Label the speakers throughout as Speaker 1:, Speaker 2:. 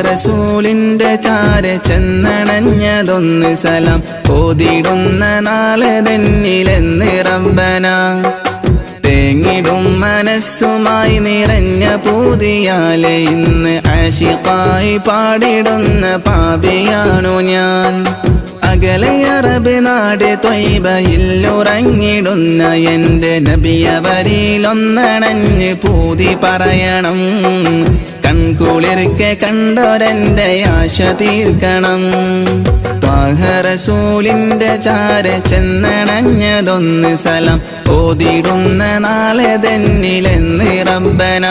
Speaker 1: റസൂലിന്റെ ചാര ചെന്നണഞ്ഞതൊന്ന് സലാം ഓതിടുന്ന നാളെ തന്നിലെന്ന് റബ്ബന തേങ്ങിടും മനസ്സുമായി നിറഞ്ഞ പൂതിയാലെ ഇന്ന് ആശിഖായി പാടിടുന്ന പാപിയാണു ഞാൻ അകലെ അറബ് നാട് ത്വയ്ബയിലുറങ്ങിടുന്ന എൻ്റെ നബിയവരിലൊന്നണഞ്ഞ് പൂതി പറയണം കൺകുളിർക്കെ കണ്ടോരെൻ്റെ ആശ തീർക്കണം ത്വാഹ റസൂലിന്റെ ചാര ചെന്നണഞ്ഞതൊന്ന് സലാം ഓതിടുന്ന നാളെ തന്നിലെന്ന് റബ്ബന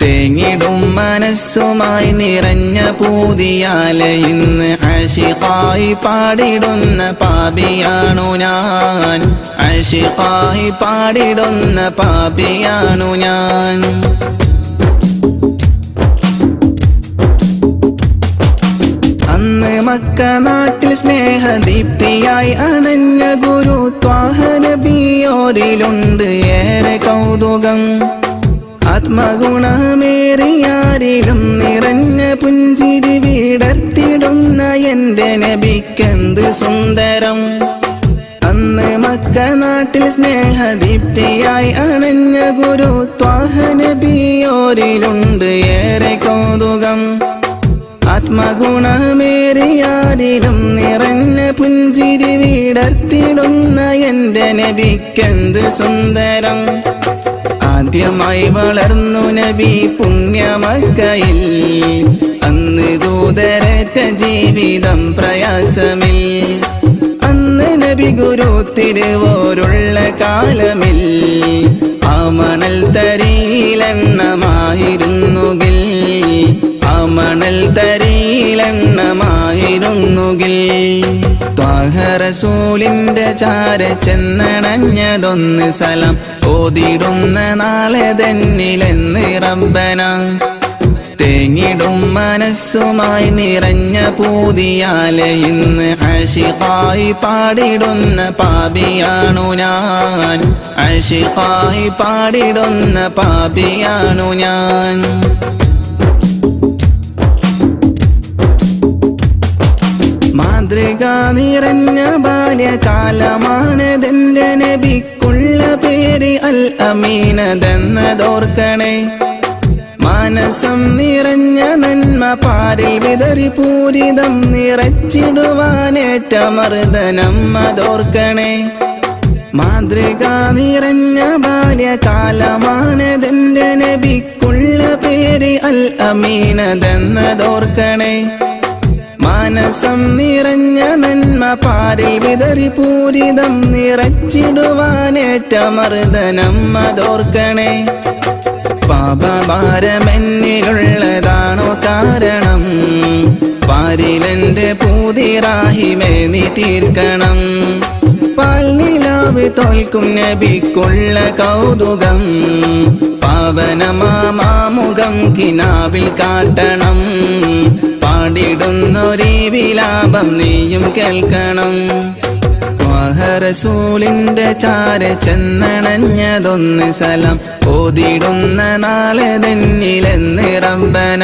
Speaker 1: തേങ്ങിടും മനസ്സുമായി നിറഞ്ഞ പൂതിയാലെ ഇന്ന് ആശിഖായി പാടിടുന്ന പാപിയാണു ഞാൻ ആശിഖായി പാടിടുന്ന പാപിയാണു ഞാൻ അന്ന് മക്ക നാട്ടിൽ സ്നേഹദീപ്തിയായി അണഞ്ഞ ഗുരു ത്വാഹ നബിയോരിലുണ്ട് ഏറെ കൗതുകം ആത്മഗുണമേറിയാരിലും നിറഞ്ഞ പുഞ്ചിരി വിടർത്തിടുന്ന എൻ്റെ നബിക്കെന്ത് സുന്ദരം അന്ന് മക്ക നാട്ടിൽ സ്നേഹദീപ്തിയായി അണഞ്ഞ ഗുരു ത്വാഹ നബിയോരിലുണ്ട് ഏറെ കൗതുകം ആത്മഗുണമേറിയാരിലും നിറഞ്ഞ പുഞ്ചിരി വിടർത്തിടുന്ന എൻ്റെ നബിക്കെന്ത് സുന്ദരം ആദ്യമായി വളർന്നു നബി പുണ്യമക്കയിൽ അന്ന് ദൂതരറ്റ ജീവിതം പ്രയാസമിൽ അന്ന് നബി ഗുരു തിരുവോരുള്ള കാലമിൽ ആ മണൽ തരിയിലെണ്ണമായിരുന്നുകിൽ ആ മണൽ തരിയിലെണ്ണമായിരുന്നുകിൽ ത്വാഹ റസൂലിന്റെ ചാര ചെന്നണഞ്ഞതൊന്ന് സലാം ഓതിടുന്ന നാളെ തന്നിലെന്ന് റബ്ബന തേങ്ങിടും മനസ്സുമായി നിറഞ്ഞ പൂതിയാലെ ഇന്ന് ആശിഖായി പാടിടുന്ന പാപിയാണു ഞാൻ ആശിഖായി പാടിടുന്ന പാപിയാണു ഞാൻ മാതൃക നിറഞ്ഞ ബാല്യകാലമാണതെന്റെ നബിക്കുള്ള പേര് അൽ അമീനതെന്നതോർക്കണേ മാനസം നിറഞ്ഞ നന്മ പാരിൽ വിതറി പൂരിതം നിറച്ചിടുവാനേറ്റ മർദ്ദനം അതോർക്കണേ മാതൃക നിറഞ്ഞ ബാല്യകാലമാണതെന്റെ നബിക്കുള്ള പേര് അൽ അമീനതെന്നതോർക്കണേ മാനസം നിറഞ്ഞ നന്മ പാരിൽ വിതറി പൂരിതം നിറച്ചിടുവാനേറ്റ മർദ്ദനം അതോർക്കണേ പാപഭാരമെന്നിലുള്ളതാണോ കാരണം പാരിലെന്റെ പൂതിറാഹിമേ നീ തീർക്കണം പാൽ നിലാവ് തോൽക്കും നബിക്കുള്ള കൗതുകം പാവനമാമുഖം കിനാവിൽ കാട്ടണം പാടിടുന്നൊരീ വിലാപം നീയും കേൾക്കണം ത്വാഹ റസൂലിന്റെ ചാര ചെന്നണഞ്ഞതൊന്ന് സലാം ഓതിടുന്ന നാളെ തന്നിലെന്ന് റബ്ബന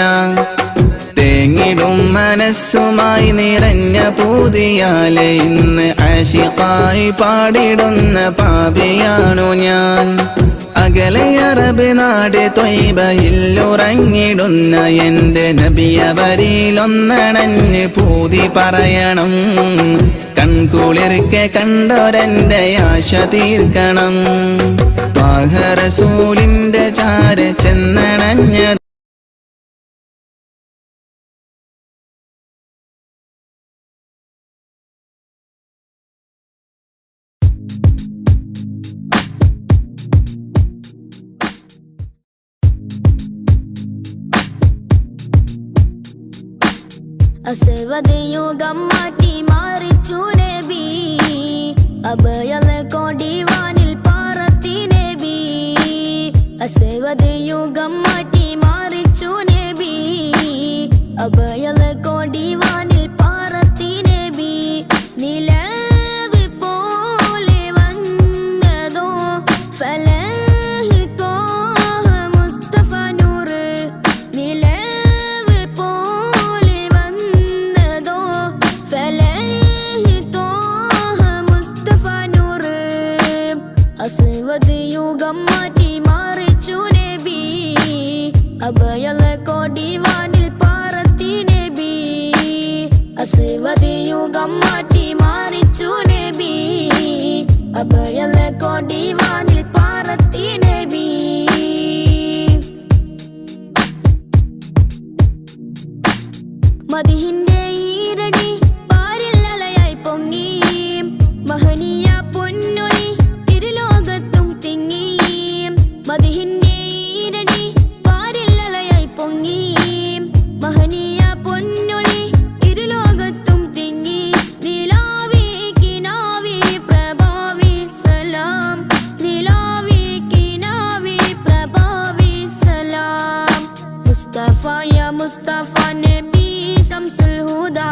Speaker 1: തേങ്ങിടും മനസ്സുമായി നിറഞ്ഞ പൂതിയാലെ ഇന്ന് ആശിഖായി പാടിടുന്ന പാപിയാണു ഞാൻ അകലെ അറബ് നാട് ത്വയ്ബയിലുറങ്ങിടുന്ന എൻ്റെ നബിയവരിലൊന്നണഞ്ഞ് പൂതി പറയണം കൺകുളിർക്കെ കണ്ടോരെൻ്റെ ആശ തീർക്കണം ത്വാഹ റസൂലിന്റെ ചാര ചെന്നണഞ്ഞ
Speaker 2: അസവദയുഗം മാറ്റി മാറിച്ചു നബി അഭയല കൊടിവാനിൽ പാറത്തി നബി അസവദയുഗം മാറ്റി മാറിച്ചു നബി അഭയല കൊടിവാനിൽ പാറത്തി നബി നിലവ് പോലെ വന്നതോ ഫലഹി തോഹ മുസ്തഫ നൂർ നിലവ് പോലെ യുഗം മാറ്റി മറിച്ചു നബി അഭയല കൊടിവാനിൽ പാറത്തി നബി അസ്വദ് യുഗം മാറ്റി മറിച്ചു നബി അഭയല കൊടിവാനിൽ പാറത്തി നബി മദിഹിന്റെ ഈരടി പാരിൽ അലയായി പൊങ്ങി മഹനീയ പൊന്നൊളി തിരുലോകത്തും തിങ്ങി മദിഹിന്റെ ഈരടി പാരിൽ അലയായി പൊങ്ങി മഹനീയ പൊന്നൊളി തിരുലോകത്തും തിങ്ങി നിലാവി കിനാവി പ്രഭാവി സലാം നിലാവി കിനാവി പ്രഭാവി സലാം മുസ്തഫ യാ മുസ്തഫ നബി ശംസുൽ ഹുദാ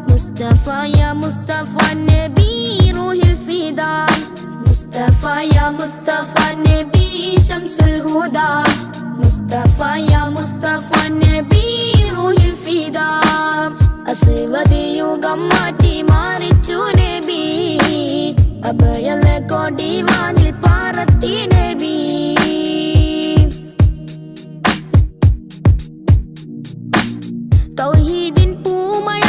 Speaker 2: മുസ്തഫ യാ മുസ്തഫ നബി റൂഹിൽ ഫിദാ മുസ്തഫ യാ മുസ്തഫ നബി ശംസുൽ ഹുദാ മുസ്തഫ യാ മുസ്തഫ നബി റൂഹിൽ ഫിദാ അസ്വദ് യുഗം മാറ്റി മറിച്ചു നബി അഭയല കൊടിവാനിൽ പാറത്തി നബി തൗഹീദിൻ പൂമഴ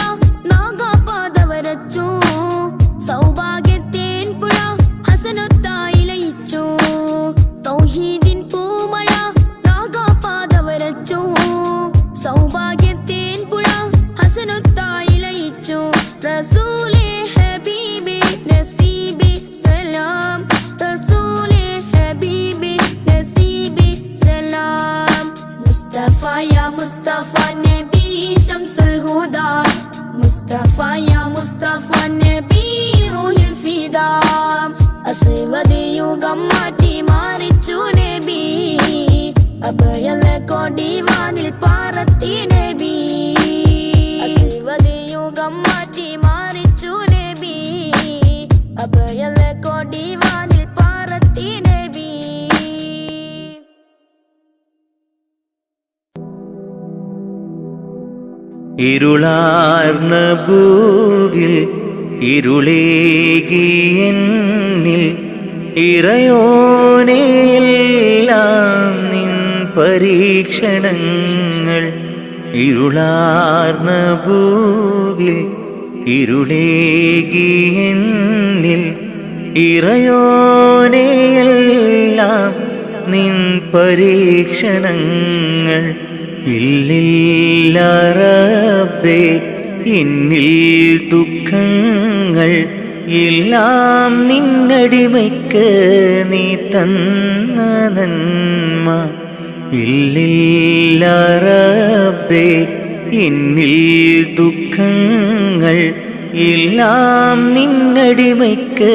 Speaker 2: നാഗാപാദവരച്ചു സൗഭാഗ്യത്തേൻ പുഴ ഹസനത്തായി ലയിച്ചു തൗഹീദിൻ പൂമഴ നാഗാപാദവരച്ചു സൗഭാഗ്യത്തേൻ പുഴ ഹസനത്തായി ലയിച്ചു റസൂലേ ഹബീബി നസീബി സലാം റസൂലേ ഹബീബി നസീബി സലാം മുസ്തഫ യാ മുസ്തഫ നബി ശംസുൽ ഹുദാ മുസ്തഫ യാ മുസ്തഫ നബി റൂഹിൽ ഫിദാ അസ്വദ് യുഗം മാറ്റി മറിച്ചു നബി അഭയല കൊടിവാനിൽ പാറത്തി നബി അസ്വദ് യുഗം മാറ്റി മറിച്ചു നബി അഭയല കൊടിവാനിൽ പാറത്തി നബി
Speaker 3: ഇരുളാർന്ന ഭൂവിൽ ഇരുളേകിയെന്നിൽ ഇറയോനെയെല്ലാം നിൻ പരീക്ഷണങ്ങൾ ഇരുളാർന്ന ഭൂവിൽ ഇരുളേകിയെന്നിൽ ഇറയോനെയെല്ലാം നിൻ പരീക്ഷണങ്ങൾ ഇല്ലില്ല റബ്ബേ എന്നിൽ ദുഃഖങ്ങൾ എല്ലാം നിന്നടിമയ്ക്ക് നീ തന്ന നന്മ ഇല്ലില്ല റബ്ബേ എന്നിൽ ദുഃഖങ്ങൾ എല്ലാം നിന്നടിമയ്ക്ക്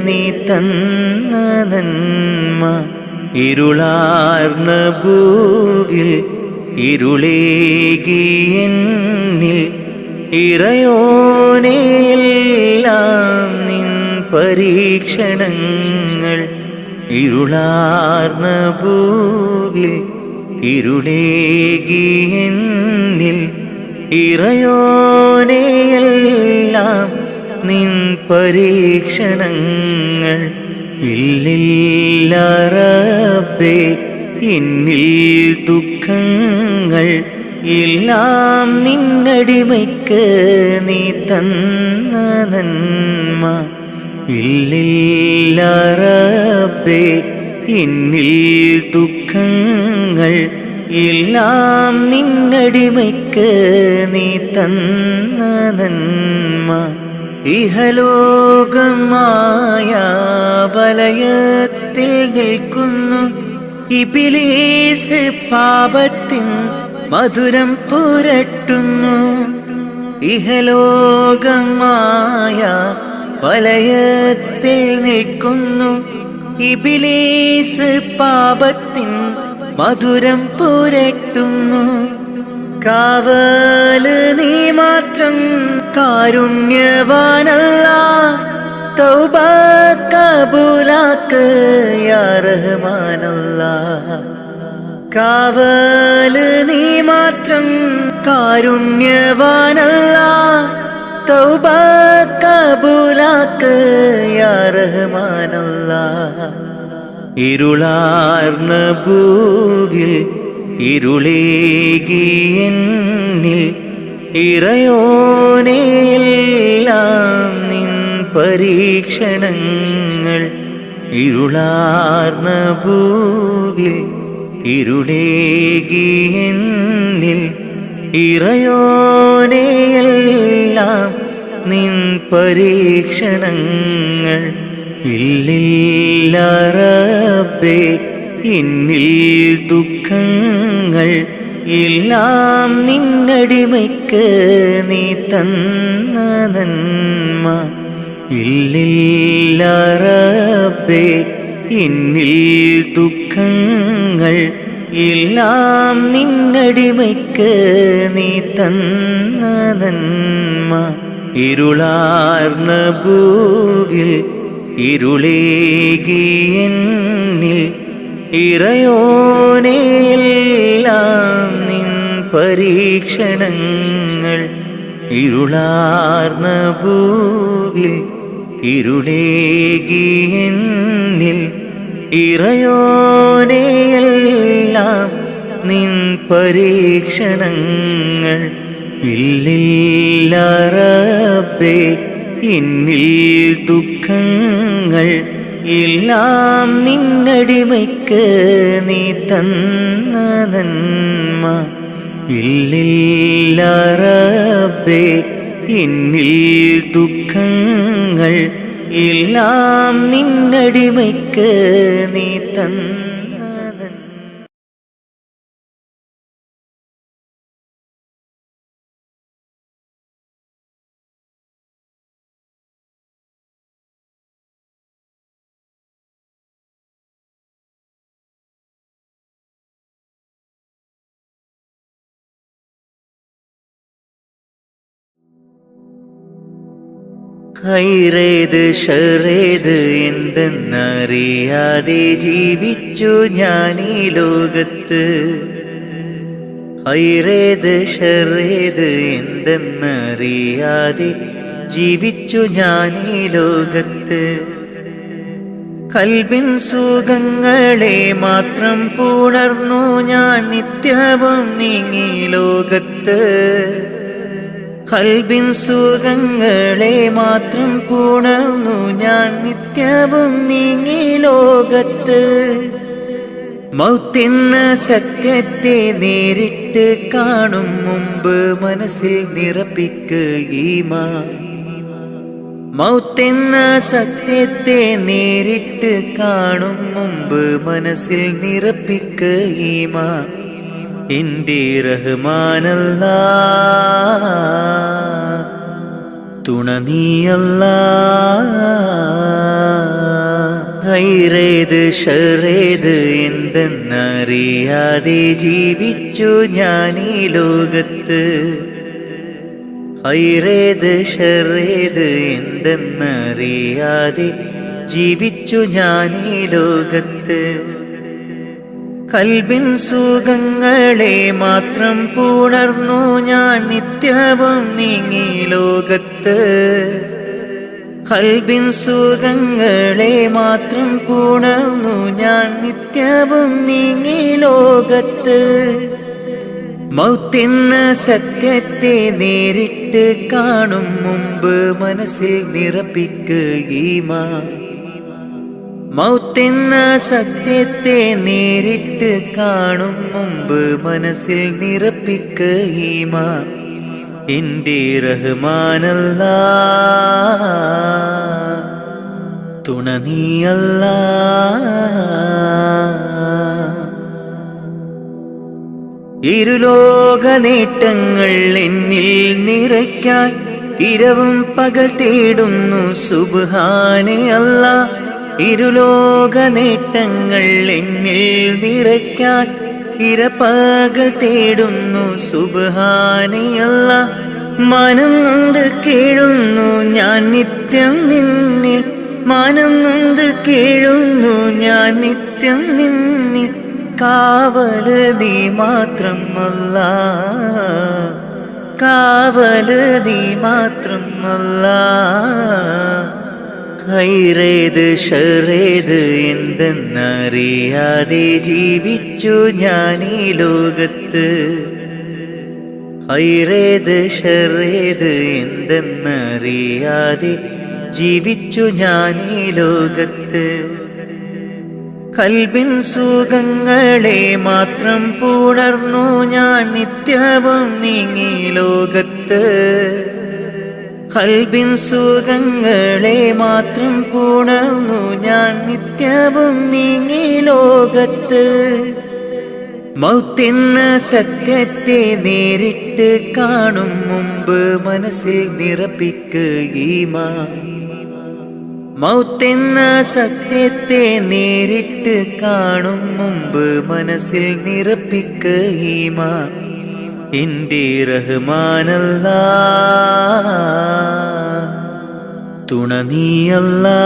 Speaker 3: നീ തന്ന നന്മ ഇരുളാർന്ന ഭൂവിൽ ഇരുളേകിയെന്നിൽ ഇറയോനെയെല്ലാം നിൻ പരീക്ഷണങ്ങൾ ഇരുളാർന്ന ഭൂവിൽ ഇരുളേകിയെന്നിൽ ഇറയോനെയെല്ലാം നിൻ പരീക്ഷണങ്ങൾ ഇല്ലില്ല റബ്ബേ എന്നിൽ ദുഃഖങ്ങൾ എല്ലാം നിന്നടിമയ്ക്ക് നീ തന്ന നന്മ ഇല്ലില്ല റബ്ബേ എന്നിൽ ദുഃഖങ്ങൾ എല്ലാം നിന്നടിമയ്ക്ക് നീ തന്ന നന്മ ഇഹലോകമായ വലയത്തിൽ നിൽക്കുന്നു ഇബ്ലീസ് പാപത്തിൻ മധുരം പുരട്ടുന്നു ഇഹലോകമായ വലയത്തിൽ നിൽക്കുന്നു ഇബ്ലീസ് പാപത്തിൻ മധുരം പുരട്ടുന്നു കാവല് നീ മാത്രം കാരുണ്യവാനല്ലാഹ് തൗബ കബൂലാക്ക് യാ റഹ്മാനല്ലാഹ് കാവല് നീ മാത്രം കാരുണ്യവാനല്ലാഹ് തൗബ കബൂലാക്ക് യാ റഹ്മാനല്ലാഹ് ഇരുളാർന്ന ഭൂവിൽ ഇരുളേകി എന്നിൽ ഇറയോനെയെല്ലാം നിൻ പരീക്ഷണങ്ങൾ. ഇരുളാർന്ന ഭൂവിൽ ഇരുളേകി എന്നിൽ ഇറയോനെയെല്ലാം നിൻ പരീക്ഷണങ്ങൾ. ഇല്ലില്ല റബ്ബേ എന്നിൽ ദുഃഖങ്ങൾ, എല്ലാം നിന്നടിമയ്ക്ക് നീ തന്ന നന്മ. ഇല്ലില്ല റബ്ബേ എന്നിൽ ദുഃഖങ്ങൾ, എല്ലാം നിന്നടിമയ്ക്ക് നീ തന്ന നന്മ. ഇരുളാർന്ന ഭൂവിൽ ഇരുളേകി എന്നിൽ ഇറയോനെയെല്ലാം നിൻ പരീക്ഷണങ്ങൾ. ഇരുളാർന്ന ഭൂവിൽ ഇരുളേകി എന്നിൽ ഇറയോനെയെല്ലാം നിൻ പരീക്ഷണങ്ങൾ. ഇല്ലില്ല റബ്ബേ എന്നിൽ ദുഃഖങ്ങൾ, എല്ലാം നിന്നടിമയ്ക്ക് നീ തന്ന നന്മ. ഇല്ലില്ല റബ്ബേ എന്നിൽ ദുഃഖങ്ങൾ, എല്ലാം നിന്നടിമയ്ക്ക് നീ തന്ന നന്മ. ഹൈറേത് ഷറേത് എന്തെന്നറിയാതെ ജീവിച്ചു ഞാൻ ഈ ലോകത്ത്. ഹൈറേത് ഷറേത് എന്തെന്നറിയാതെ ജീവിച്ചു ഞാൻ ഈ ലോകത്ത്. കൽബിൻ സുഖങ്ങളെ മാത്രം പുണർന്നു ഞാൻ നിത്യവും നീങ്ങി ലോകത്ത്. കൽബിൻ സുഖങ്ങളെ മാത്രം പുണർന്നു ഞാൻ നിത്യവും നീങ്ങി ലോകത്ത്. മൗത്തെന്ന സത്യത്തെ നേരിട്ട് കാണും മുമ്പ് മനസ്സിൽ നിറപ്പിക്കുകീമാൻ. മൗത്തെന്ന സത്യത്തെ നേരിട്ട് കാണും മുമ്പ് മനസ്സിൽ നിറപ്പിക്കുകീമാൻ. എന്റെ റഹ്മാനല്ലാ തുണ നീയല്ലാ. ഹൈറേത് ഷറേത് എന്തെന്നറിയാതെ ജീവിച്ചു ഞാൻ ഈ ലോകത്ത്. ഹൈറേത് ഷറേത് എന്തെന്നറിയാതെ ജീവിച്ചു ഞാൻ ഈ ലോകത്ത്. കൽബിൻ സുഖങ്ങളെ മാത്രം പുണർന്നു ഞാൻ നിത്യവും നീങ്ങി ലോകത്ത്. കൽബിൻ സുഖങ്ങളെ മാത്രം പുണർന്നു ഞാൻ നിത്യവും നീങ്ങി ലോകത്ത്. മൗത്തെന്ന സത്യത്തെ നേരിട്ട് കാണും മുമ്പ് മനസ്സിൽ നിറപ്പിക്കുകീമാൻ. മൗത്തെന്ന സത്യത്തെ നേരിട്ട് കാണും മുമ്പ് മനസ്സിൽ നിറപ്പിക്കുകീമാൻ. എന്റെ റഹ്മാനല്ലാ തുണ നീയല്ലാ. ഇരുലോക നേട്ടങ്ങൾ എന്നിൽ നിറയ്ക്കാൻ ഇരവും പകൽ തേടുന്നു സുബ്ഹാനെ അല്ലാ. ഇരുലോക നേട്ടങ്ങൾ എന്നിൽ നിറയ്ക്കാൻ ഇരപകൽ തേടുന്നു സുബ്ഹാനെ അല്ലാ. മനം നൊന്ത് കേഴുന്നു ഞാൻ നിത്യം നിന്നിൽ. മനം നൊന്ത് കേഴുന്നു ഞാൻ നിത്യം നിന്നിൽ. കാവല് നീ മാത്രം അല്ലാ, കാവല് നീ മാത്രം അല്ലാ. ഹൈറേത് ഷറേത് എന്തെന്നറിയാതെ ജീവിച്ചു ഞാൻ ഈ ലോകത്ത്. ഹൈറേത് ഷറേത് എന്തെന്നറിയാതെ ജീവിച്ചു ഞാൻ ഈ ലോകത്ത്. കൽബിൻ സുഖങ്ങളെ മാത്രം പുണർന്നു ഞാൻ നിത്യവും നീങ്ങി ലോകത്ത്. കൽബിൻ സുഖങ്ങളെ മാത്രം പുണർന്നു ഞാൻ നിത്യവും നീങ്ങി ലോകത്ത്. മൗത്തെന്ന സത്യത്തെ നേരിട്ട് കാണും മുമ്പ് മനസ്സിൽ നിറപ്പിക്കുകീമാൻ. മൗത്തെന്ന സത്യത്തെ നേരിട്ട് കാണും മുമ്പ് മനസ്സിൽ നിറപ്പിക്കുകീമാൻ. എൻ്റെ റഹ്മാനല്ലാ തുണ നീയല്ലാ.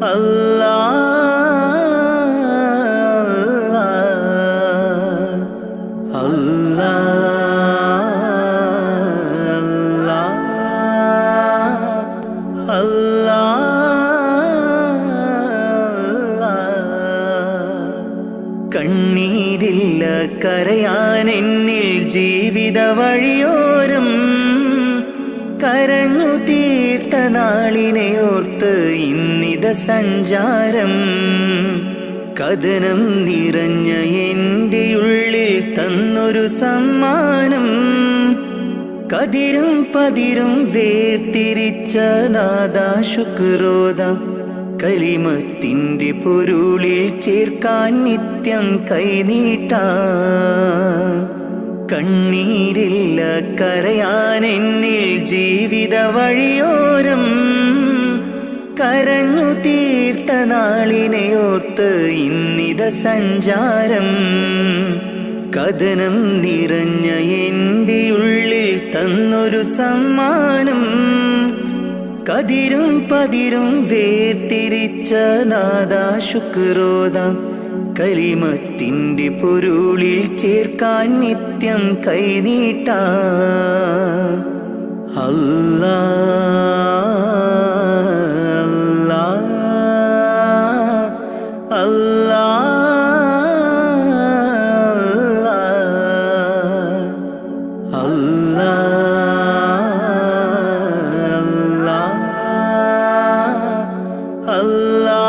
Speaker 3: അല്ലാ അല്ലാ അല്ലാ കണ്ണീരില്ല കരയാൻ എന്നിൽ ജീവിത വഴിയോരം കരഞ്ഞു തീർത്ത നാളിനെ ഓർത്ത് ഇന്നിത സഞ്ചാരം കഥനം നിറഞ്ഞ എൻ്റെ ഉള്ളിൽ തന്നൊരു സമ്മാനം കതിരും പതിരും വേർതിരിച്ച നാദാ ശുക്രോദാം കലിമത്തിൻ്റെ പൊരുളിൽ ചേർക്കാൻ നിത്യം കൈനീട്ടാം കണ്ണീരില്ല കരയാൻ എന്നിൽ ജീവിത വഴിയോരം കരഞ്ഞു തീർത്ത നാളിനെ ഓർത്ത് ഇന്നിത സഞ്ചാരം കഥനം നിറഞ്ഞ എൻ്റെ ഉള്ളിൽ തന്നൊരു സമ്മാനം കതിരും പതിരും വേർതിരിച്ച നാദാ ശുക്രോദാം കലിമത്തിൻ്റെ പൊരുളിൽ ചേർക്കാൻ നിത്യം കൈനീട്ടാം അല്ലാ അല്ലാ അല്ലാ അല്ലാ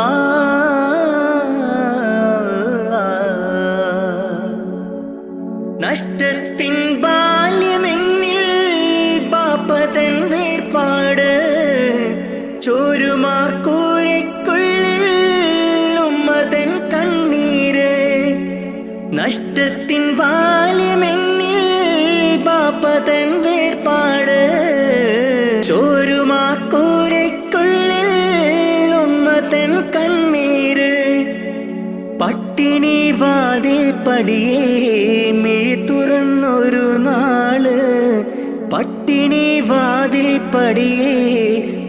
Speaker 3: നഷ്ടത്തിൻ ബാല്യമെന്നിൽ പാപ്പതൻ വേർപാട് ചോരുമാക്കൂരയ്ക്കുള്ളിൽ ഉമ്മതൻ കണ്ണീര് നഷ്ടത്തിൻ ബാല്യമെന്നിൽ പാപ്പതൻ വേർപാട് ചോരുമാക്കൂരയ്ക്കുള്ളിൽ ഉമ്മതൻ കണ്ണീര് പട്ടിണി വാതിൽ പടിയേ മിഴി തുറന്നൊരു നാള് പട്ടിണി വാതിൽ പടിയേ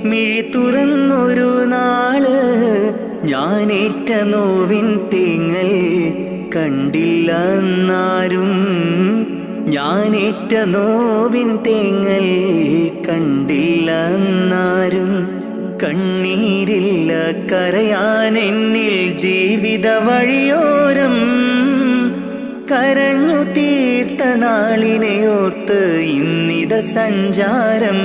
Speaker 3: മിഴി തുറന്നൊരു നാള് ഞാനേറ്റ നോവിൻ തേങ്ങൽ കണ്ടില്ല എന്നാരും ഞാനേറ്റ നോവിൻ തേങ്ങൽ കണ്ടില്ല എന്നാരും കണ്ണീരില്ല കരയാൻ എന്നിൽ ജീവിത വഴിയോരം കരഞ്ഞു തീർത്ത നാളിനെ ഓർത്ത് ഇന്നിത സഞ്ചാരം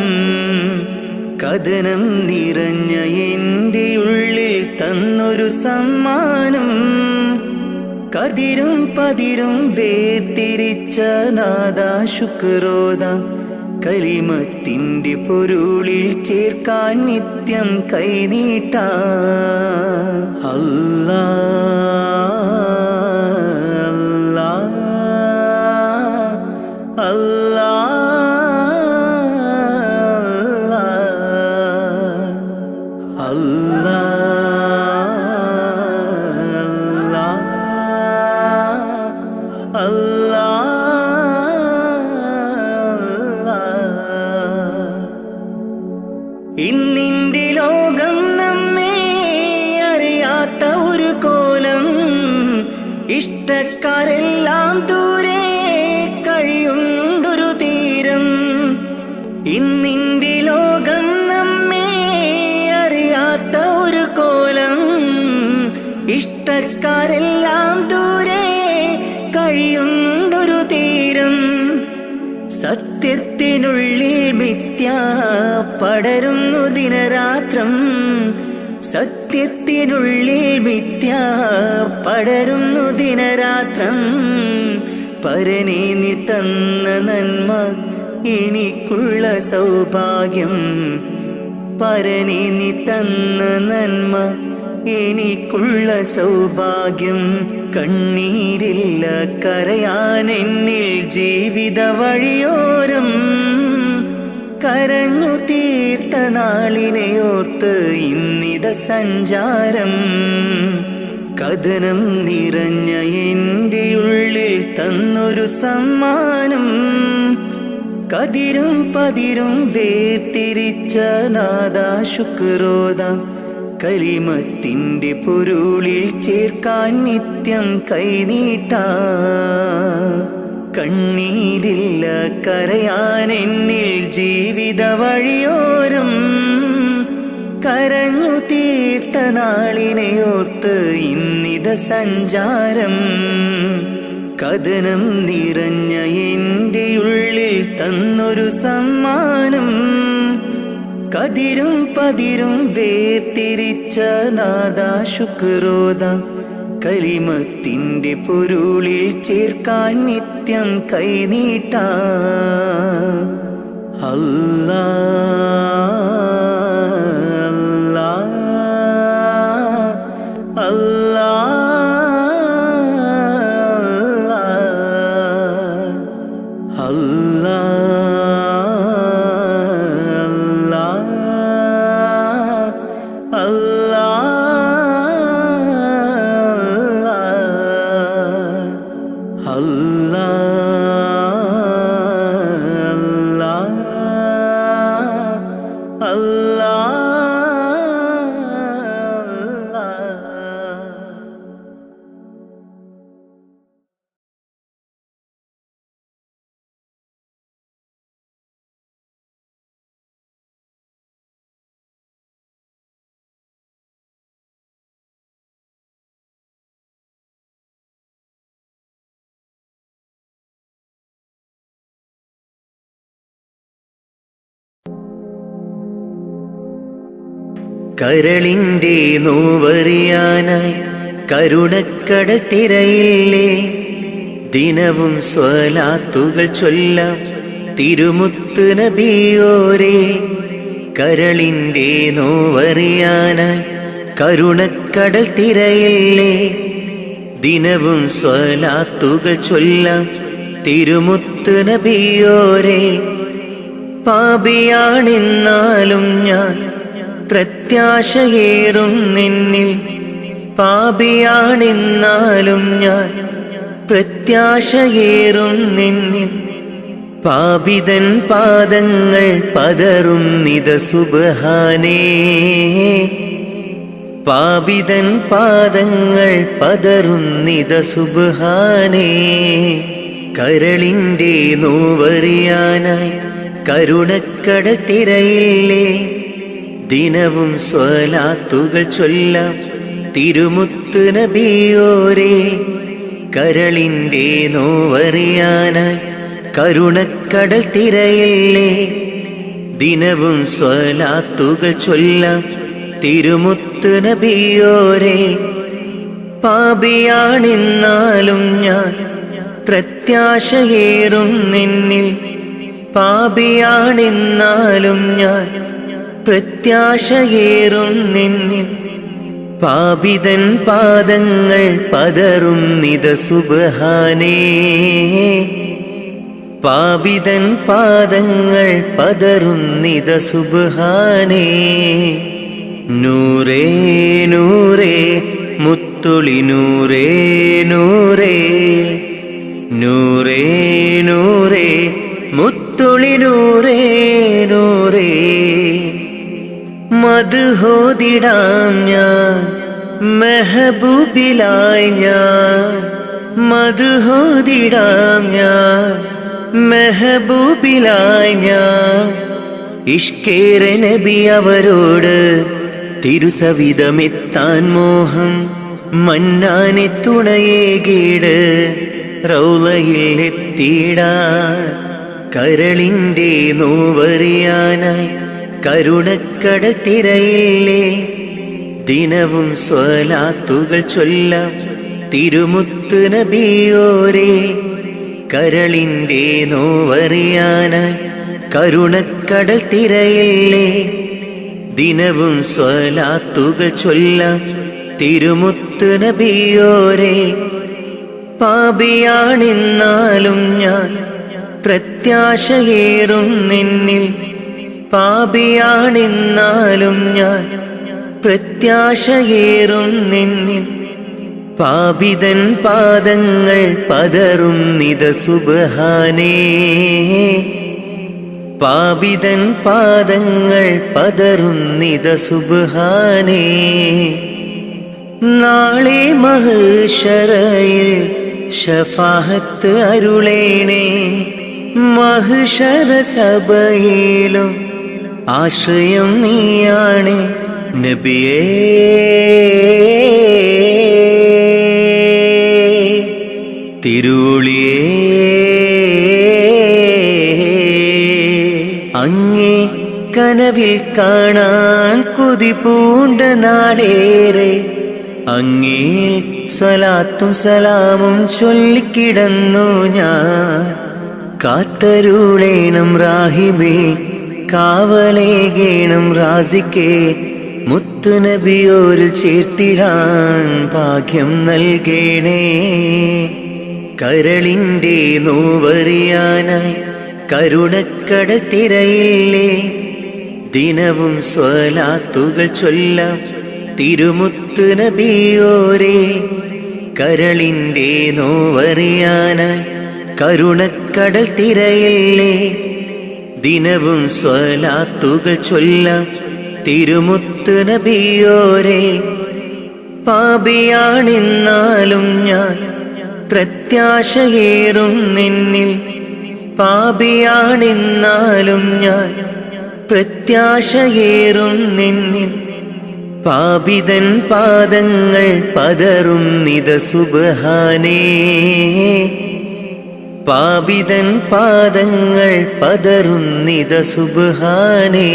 Speaker 3: കഥനം നിറഞ്ഞ എൻ്റെ ഉള്ളിൽ തന്നൊരു സമ്മാനം കതിരും പതിരും വേർതിരിച്ച നാദാ ശുക്രോദാം കലിമത്തിൻ്റെ പൊരുളിൽ ചേർക്കാൻ നിത്യം കൈനീട്ടാം അല്ലാ അല്ലാ അല്ലാ അല്ലാ ഇന്നിൻ്റെ ലോകം നമ്മെ അറിയാത്ത ഒരു കോലം ഇഷ്ടക്കാരെല്ലാം ദൂരെ കഴിയുണ്ടൊരു തീരം ഇന്നിൻ്റെ ലോകം നമ്മെ അറിയാത്ത ഒരു കോലം ഇഷ്ടക്കാരെല്ലാം ദൂരെ കഴിയുണ്ടൊരു തീരം സത്യത്തിനുള്ളിൽ മിഥ്യ പടരുന്നു ദിനരാത്രം സത്യത്തിനുള്ളിൽ മിഥ്യ പടരുന്നു ദിനരാത്രം പരനെ നീ തന്ന നന്മ എനിക്കുള്ള സൗഭാഗ്യം പരനെ നീ തന്ന നന്മ എനിക്കുള്ള സൗഭാഗ്യം കണ്ണീരില്ല കരയാൻ എന്നിൽ ജീവിത വഴിയോരം കരഞ്ഞു തീർത്ത നാളിനെ ഓർത്ത് ഇന്നിത സഞ്ചാരം കഥനം നിറഞ്ഞ എൻ്റെ ഉള്ളിൽ തന്നൊരു സമ്മാനം കതിരും പതിരും വേർതിരിച്ച നാദാ ശുക്രോദാം കലിമത്തിൻ്റെ പൊരുളിൽ ചേർക്കാൻ നിത്യം കൈനീട്ടാ. കണ്ണീരില്ല കരയാൻ എന്നിൽ ജീവിത വഴിയോരം, കരഞ്ഞു തീർത്ത നാളിനെയോർത്ത് ഇന്നിത സഞ്ചാരം. കഥനം നിറഞ്ഞ എൻ്റെ ഉള്ളിൽ തന്നൊരു സമ്മാനം, കതിരും പതിരും വേർതിരിച്ച നാദാ ശുക്രോദാം. കലിമത്തിൻ്റെ പൊരുളിൽ ചേർക്കാൻ നിത്യം കൈനീട്ടാ. അല്ലാ അല്ലാ അല്ലാ കരളിൻ്റെ നോവറിയാനായി കരുണക്കടൽ തിരയില്ലേ. ദിനവും സ്വലാത്തുകൾ ചൊല്ലാം തിരുമുത്ത് നബിയോരേ. കരളിൻ്റെ നോവറിയാനായി കരുണക്കടൽ തിരയില്ലേ. ദിനവും സ്വലാത്തുകൾ ചൊല്ലാം തിരുമുത്ത് നബിയോരേ. പാപിയാണെന്നാലും ഞാൻ പ്രത്യാശയേറും നിന്നിൽ, പാപിയാണെന്നാലും ഞാൻ പ്രത്യാശയേറും നിന്നിൽ. പാപിതൻ പാദങ്ങൾ പതറും നിത സുബ്ഹാനേ, പാപിതൻ പാദങ്ങൾ പതറും നിത സുബ്ഹാനേ. കരളിൻ്റെ നോവറിയാനായി കരുണക്കടൽ തിരയില്ലേ. ദിനവും സ്വലാത്തുകൾ ചൊല്ലാം തിരുമുത്ത് നബിയോരേ. കരളിൻ്റെ നോവറിയാനായി കരുണക്കടൽ തിരയില്ലേ. ദിനവും സ്വലാത്തുകൾ ചൊല്ലാം തിരുമുത്ത് നബിയോരേ. പാപിയാണെന്നാലും ഞാൻ പ്രത്യാശയേറും നിന്നിൽ, പാപിയാണെന്നാലും ഞാൻ പ്രത്യാശയേറും നിന്നിൽ. പാപിതൻ പാദങ്ങൾ പതറും നിത സുബ്ഹാനേ, പാപിതൻ പാദങ്ങൾ പതറും നിത സുബ്ഹാനേ. നൂറേ നൂറേ മുത്തുളി നൂറേ നൂറേ, നൂറേ നൂറേ മുത്തുളി നൂറേ നൂറേ. മദ്ഹോദിടാം ഞാൻ മെഹബൂബിലായി ഞാൻ, മദ്ഹോദിടാം ഞാൻ മെഹബൂബിലായി ഞാൻ. ഇഷ്കേറെ നബി അവരോട് തിരുസവിധമെത്താൻ മോഹം, മന്നാനെ തുണയേകീട് റൗളയിൽ എത്തിയിടാൻ. കരളിൻ്റെ നോവറിയാനായി കരുണക്കടൽ തിരയില്ലേ. ദിനവും സ്വലാത്തുകൾ ചൊല്ലാം തിരുമുത്ത് നബിയോരേ. കരളിൻ്റെ നോവറിയാനായി കരുണക്കടൽ തിരയില്ലേ. ദിനവും സ്വലാത്തുകൾ ചൊല്ലാം തിരുമുത്ത് നബിയോരേ. പാപിയാണെന്നാലും ഞാൻ പ്രത്യാശയേറും നിന്നിൽ, പാപിയാണെന്നാലും ഞാൻ പ്രത്യാശയേറും നിന്നിൽ. പാപിതൻ പാദങ്ങൾ പതറും നിത സുബ്ഹാനേ, പാപിതൻ പാദങ്ങൾ പതറുന്നിത സുബ്ഹാനേ. നാളെ മഹ്ശറയിൽ ശഫാഅത്ത് അരുളേണേ. മഹ്ശറ സഭയിലും ആശ്രയം നീയാണ് നബിയേ. തിരുളിയേ അങ്ങേ കനവിൽ കാണാൻ കൊതി പൂണ്ട നാടേറെ. അങ്ങേ സ്വലാത്തും സലാമും ചൊല്ലിക്കിടന്നു ഞാൻ. കാത്തരുളേണം റാഹിബേ, കാവലേകേണം റാസിക്കേ. മുത്തുനബിയോരിൽ ചേർത്തിടാൻ ഭാഗ്യം നൽകേണേ. കരളിൻ്റെ നോവറിയാനായി കരുണക്കടൽ തിരയില്ലേ. ദിനവും സ്വലാത്തുകൾ ചൊല്ലാം തിരുമുത്ത് നബിയോരേ. കരളിൻ്റെ നോവറിയാനായി കരുണക്കടൽ തിരയില്ലേ. ദിനവും സ്വലാത്തുകൾ ചൊല്ലാം തിരുമുത്ത് നബിയോരേ. പാപിയാണെന്നാലും ഞാൻ പ്രത്യാശയേറും നിന്നിൽ. പാപിയാണെന്നാലും ഞാൻ പ്രത്യാശയേറും നിന്നിൽ. പാപിതൻ പാദങ്ങൾ പതറുന്നിത സുബ്ഹാനേ. പാപിതൻ പാദങ്ങൾ പതറുന്നിത സുബ്ഹാനേ.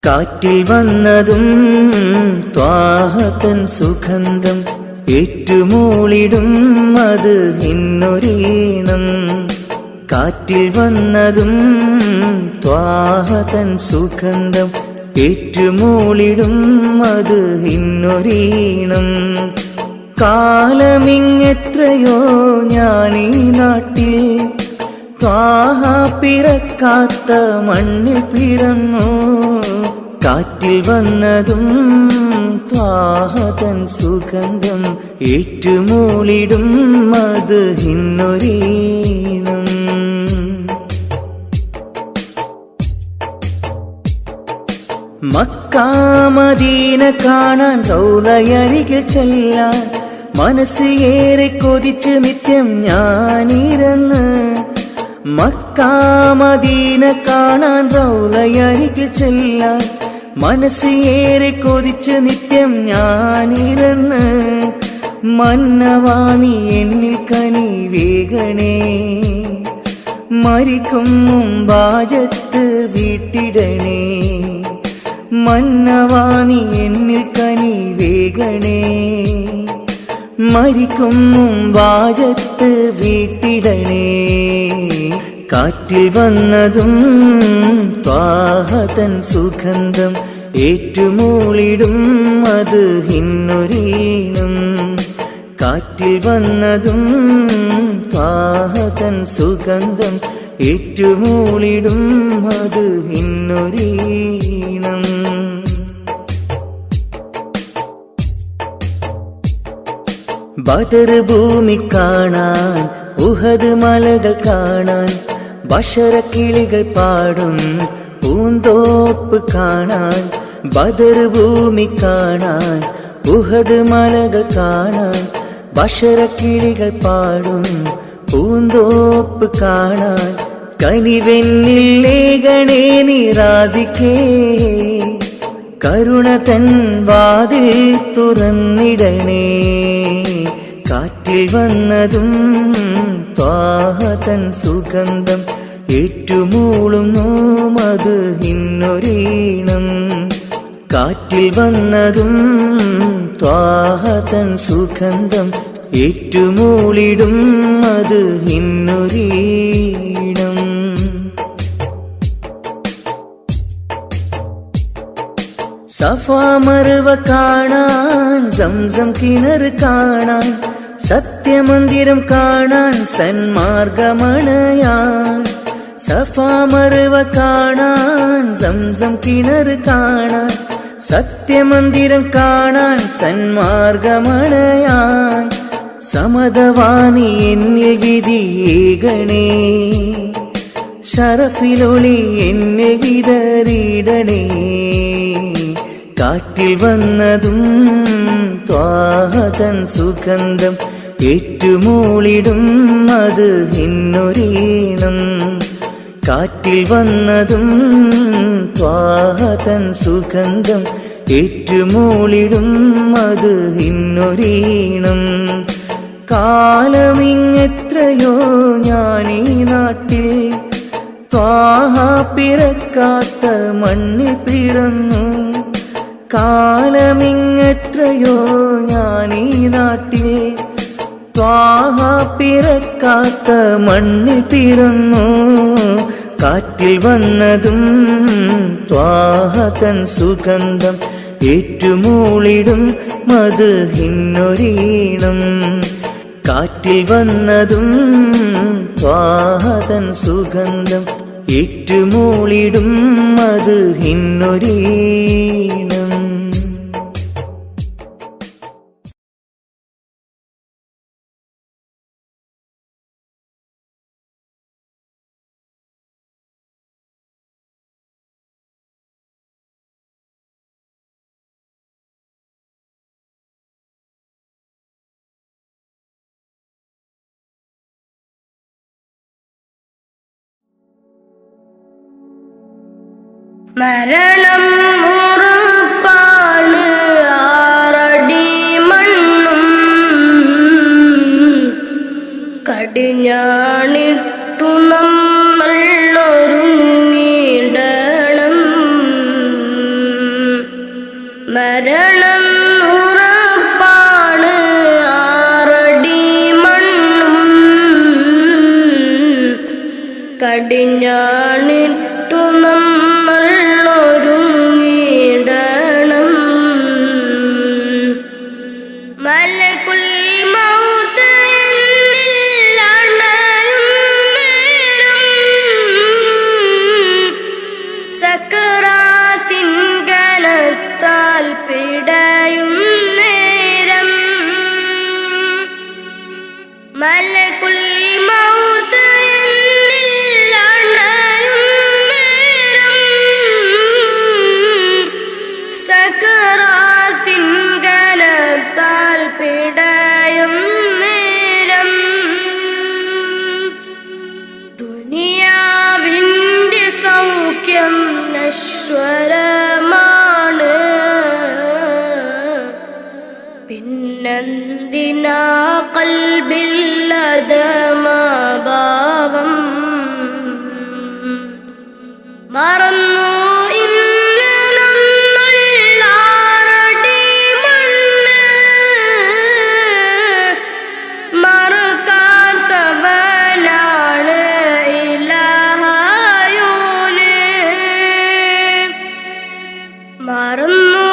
Speaker 3: കാറ്റിൽ വന്നതും ത്വാഹതൻ സുഗന്ധം ഏറ്റുമൂളിടും അത് ഇന്നൊരീണം. കാറ്റിൽ വന്നതും ത്വാഹതൻ സുഗന്ധം ഏറ്റുമൂളിടും അത് ഇന്നൊരീണം. കാലമിങ്ങെത്രയോ ഞാനീ നാട്ടിൽ ത്വാഹ പിറക്കാത്ത മണ്ണിൽ പിറന്നു. കാറ്റിൽ വന്നതും ത്വാഹതൻ സുഗന്ധം ഏറ്റുമൂളിടും അത് ഇന്നൊരീണം. മക്ക മദീന കാണാൻ റൗളയരികിൽ ചെല്ലാൻ മനസ്സ് ഏറെ കൊതിച്ച് നിത്യം ഞാനിരന്ന്. മക്ക മദീന കാണാൻ റൗളയരികിൽ ചെല്ലാൻ മനസ്സ് ഏറെ കൊതിച്ച് നിത്യം ഞാനിരന്ന്. മന്നവാണി എന്നിൽ കനിവേകണേ. മരിക്കും മുമ്പാജത്ത് വീട്ടിടണേ. മന്നവാണി എന്നിൽ കനിവേകണേ. മരിക്കും മുമ്പാജത്ത് വീട്ടിടണേ. കാറ്റിൽ വന്നതും ത്വാഹതൻ സുഗന്ധം ഏറ്റുമൂളിടും അത് ഇന്നൊരീണം. കാറ്റിൽ വന്നതും ത്വാഹതൻ സുഗന്ധം ഏറ്റുമൂളിടും അത് ഇന്നൊരീണം. ബദർ ഭൂമി കാണാൻ ഉഹദ് മലകൾ കാണാൻ ബഷറക്കിളികൾ പാടും പൂന്തോപ്പ് കാണാൻ. ബദർ ഭൂമി കാണാൻ ഉഹദ് മലകൾ കാണാൻ ബഷറക്കിളികൾ പാടും പൂന്തോപ്പ് കാണാൻ. കനിവെന്നില്ലേകണേ നിറാസിക്കേ. കരുണ തൻ വാതിൽ തുറന്നിടണേ. കാറ്റിൽ വന്നതും ത്വാഹതൻ സുഗന്ധം ഏറ്റുമൂളുന്നു അത് ഇന്നൊരീണം. കാറ്റിൽ വന്നതും ത്വാഹതൻ സുഗന്ധം ഏറ്റുമൂളിടും അത് ഇന്നൊരീണം. സഫാ മറുവ കാണാൻ സംസം കിണർ കാണാൻ സത്യമന്ദിരം കാണാൻ സന്മാർഗമണയാൻ സഫാ മറുവ കാണാൻ സംസം കിണർ കാണാൻ സത്യമന്ദിരം കാണാൻ സന്മാർഗമണയാൻ സമതവാണി എന്നിൽ വിധിയേകണേ ഷറഫിലൊളി എന്നെ വിതറിയിടണേ കാറ്റിൽ വന്നതും ത്വാഹതൻ സുഗന്ധം ഏറ്റുമൂളിടും അത് ഇന്നൊരീണം കാറ്റിൽ വന്നതും ത്വാഹതൻ സുഗന്ധം ഏറ്റുമൂളിടും അത് ഇന്നൊരീണം കാലമിങ്ങെത്രയോ ഞാനീ നാട്ടിൽ ത്വാഹ പിറക്കാത്ത മണ്ണിൽ പിറന്നു കാലമിങ്ങെത്രയോ ഞാനീ നാട്ടിൽ ത്വാഹ പിറക്കാത്ത മണ്ണിൽ പിറന്നു കാറ്റിൽ വന്നതും ത്വാഹതൻ സുഗന്ധം ഏറ്റുമൂളിടും മദ്ഹിന്നൊരീണം കാറ്റിൽ വന്നതും ത്വാഹതൻ സുഗന്ധം ഏറ്റുമൂളിടും മദ്ഹിന്നൊരീണം.
Speaker 2: മരണം ഉറപ്പാണ് ആറടി മണ്ണും കടിഞ്ഞാണിട്ടു നമ്മൾ ഒരുങ്ങിടണം. മരണം ഉറപ്പാണ് ആറടി മണ്ണും കടിഞ്ഞാണിട്ടു നമ്മൾ ഒരുങ്ങിടണം. മലകുൽ മൗത്ത് എന്നിൽ അണയും നേരം സക്കറാത്തിൻ കനത്താൽ പിടയും നേരം. മലകുൽ മൗത്ത് എന്നിൽ അണയും നേരം സക്കറാത്തിൻ കനത്താൽ പിടയും നേരം. ദുനിയാവിന്റെ സൗഖ്യം നശ്വരമാണ്, പിന്നെന്തിനാ ഖൽബില്ലദമാഭാവം. മറന്നു ഇന്ന് നമ്മൾ ആറടി മണ്ണ്, മറക്കാത്തവനാണ് ഇലാഹായോന്. മറന്നു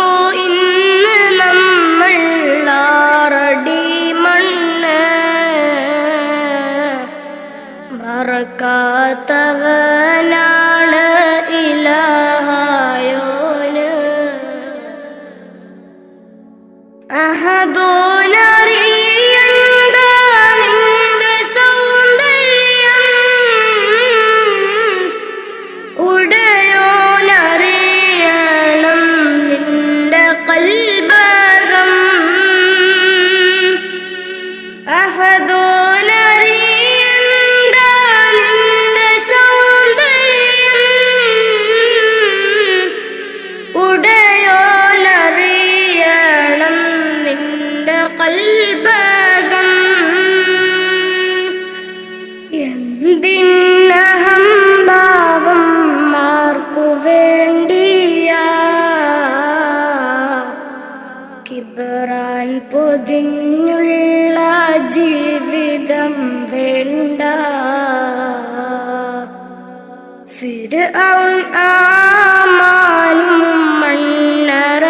Speaker 2: ഇന്ന് നമ്മൾ ആറടി മണ്ണ്, മറക്കാത്തവനാണ് ഇലാഹായോന്. അഹദോനറിയണ്ട നിന്റെ സൗന്ദര്യം, ഉടയോനറിയണം നിന്റെ ഖൽബകം. അഹദോനറിയണ്ട നിന്റെ സൗന്ദര്യം, ഉടയോനറിയണം നിന്റെ ഖൽബകം. എന്തിനഹംഭാവം ആർക്കു വേണ്ടിയാ, കിബറാൻ പൊതിഞ്ഞുള്ള ജീവിതം വേണ്ട. ഫിർഔൻ ആമാനും മണ്ണറ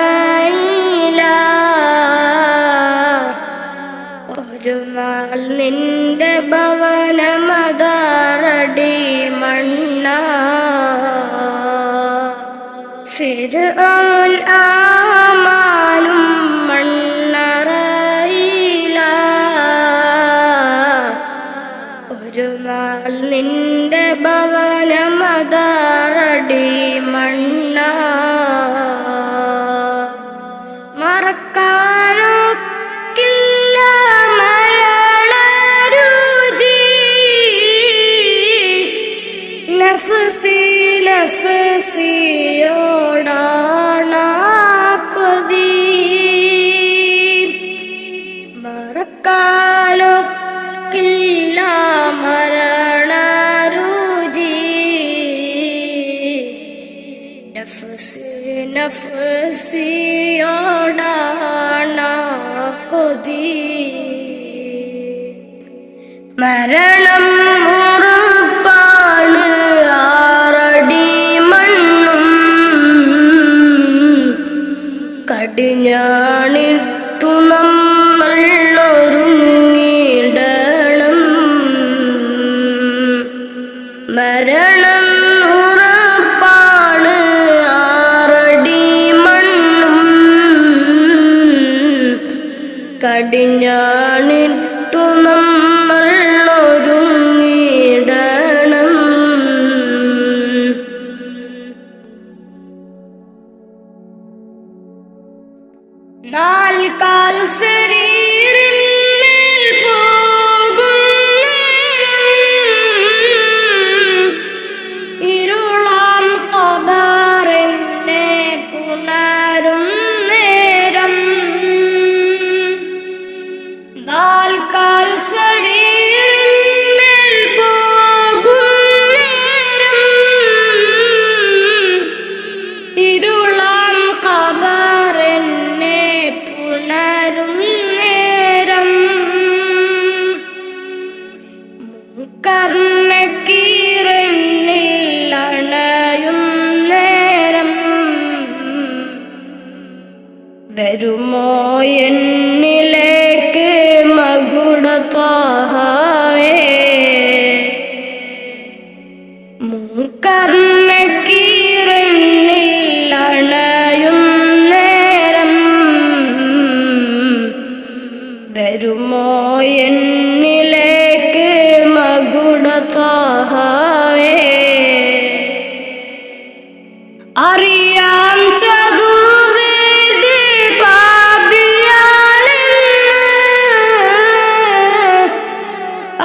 Speaker 2: നഫ്സിയോടാണ് കൊതി മറക്കാനൊക്കില്ല മരണരുചി നഫ്സിയോടാണ് കൊതി മരണം ഉറപ്പാണ് ആറടി മണ്ണും കടിഞ്ഞാണിട്ടു നമ്മൾ ഒരുങ്ങിടണം മരണം ഉറപ്പാണ് ആറടി മണ്ണും കടിഞ്ഞാണിട്ടു നമ്മൾ ഒരുങ്ങിടണം നാൽക്കാൽ ശരീരിന്മേൽ പോകും ഇരുളാം ഖബറിനെ പുണരും നേരം നാൽക്കാൽ ശരീരിന്മേൽ പോകും നേരം ഇരുളാം ഖബറിനെ പുണരും നേരം കർണക്കീറന്നിൽ അണയും നേരം വരുമോ എന്നിലേക്ക് മകുടത്താഹവേ കർണക്കീറന്നിൽ അണയും നേരം വരുമോ എന്നിലേക്ക് മകുടത്താഹവേ അറിയാം ചതുർവേദി പാപിയാണെന്ന്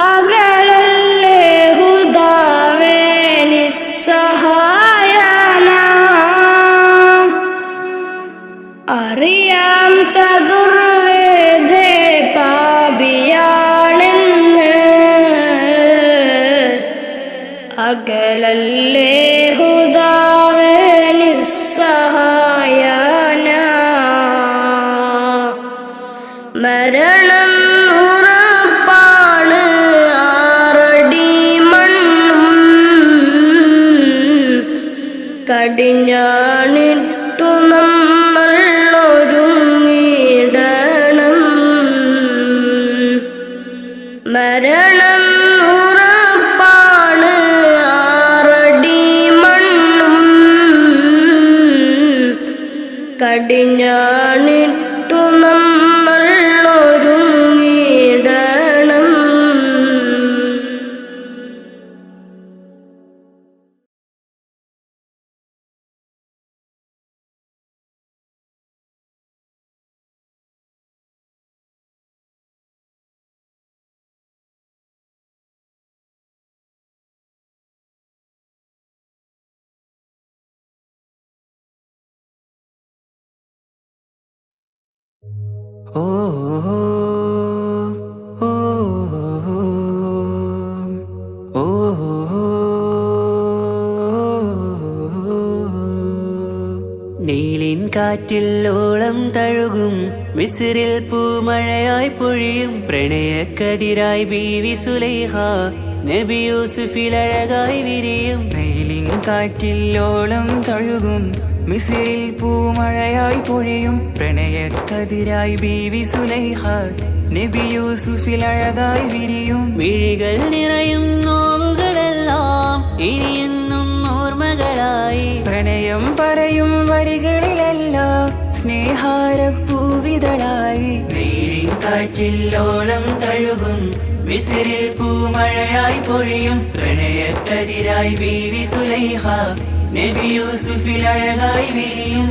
Speaker 2: അകലല്ലേ ഹുദാവേ നിസ്സഹായന അറിയാം ചതുർവേദി പാപിയാണെന്ന് അകലല്ലേ ഹുദാവേ നിസ്സഹായന മരണം ഉറപ്പാണ് ആറടി മണ്ണും കടിഞ്ഞാണിട്ടു നമ്മൾ ഒരുങ്ങിടണം മരണം ഉറപ്പാണ് ആറടി മണ്ണും കടിഞ്ഞാണിട്ടു നമ്മൾ ഒരുങ്ങിടണം
Speaker 3: ഓ ഓ ഓ നീലിൻ കാറ്റിൽ ഓളം തഴുകും മിസ്രിൽ പൂമഴയായി പൊഴിയും പ്രണയക്കതിരായി ബീവി സുലൈഹ നബി യൂസുഫിൽ അഴകായി വിരിയും
Speaker 4: നീലിൻ കാറ്റിൽ ഓളം തഴുകും മിസ്രിൽ പൂമഴയായി പൊഴിയും പ്രണയക്കതിരായി ബീവി സുലൈഹ നബി യൂസുഫിൽ അഴകായി വിരിയും
Speaker 3: മിഴികൾ നിറയും നോവുകളെല്ലാം ഇനിയെന്നും ഓർമ്മകളായി
Speaker 4: പ്രണയം പറയും വരികളിലെല്ലാം സ്നേഹാരപ്പൂവിതളായി
Speaker 3: നീലിൻ കാറ്റിൽ ഓളം തഴുകും മിസ്രിൽ പൂമഴയായി പൊഴിയും പ്രണയക്കതിരായി ബീവി സുലൈഹ നബി യൂസുഫിൽ അഴകായി വിരിയും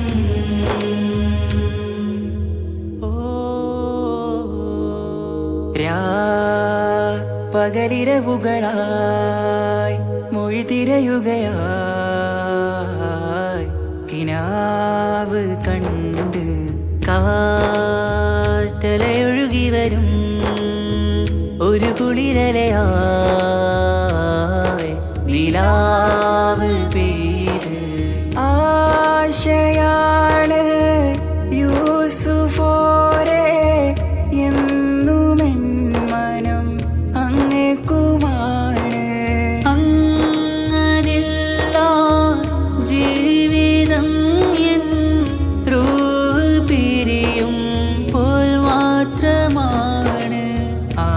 Speaker 4: പകലിരവുകളായി മൊഴി തിരയുകയായി നിലാവ് കണ്ട്
Speaker 3: കാറ്റലയൊഴുകി വരും ഒരു കുളിരലയായി നിലാവ് പെയ്ത്
Speaker 4: ആശയാണ് യൂസുഫോരെ എന്നുമെൻ മനം അങ്ങേക്കുമാണ്.
Speaker 3: അങ്ങനില്ല ജീവിതം എൻ റൂഹ് പിരിയും പോൽ മാത്രമാണ്.
Speaker 4: ആ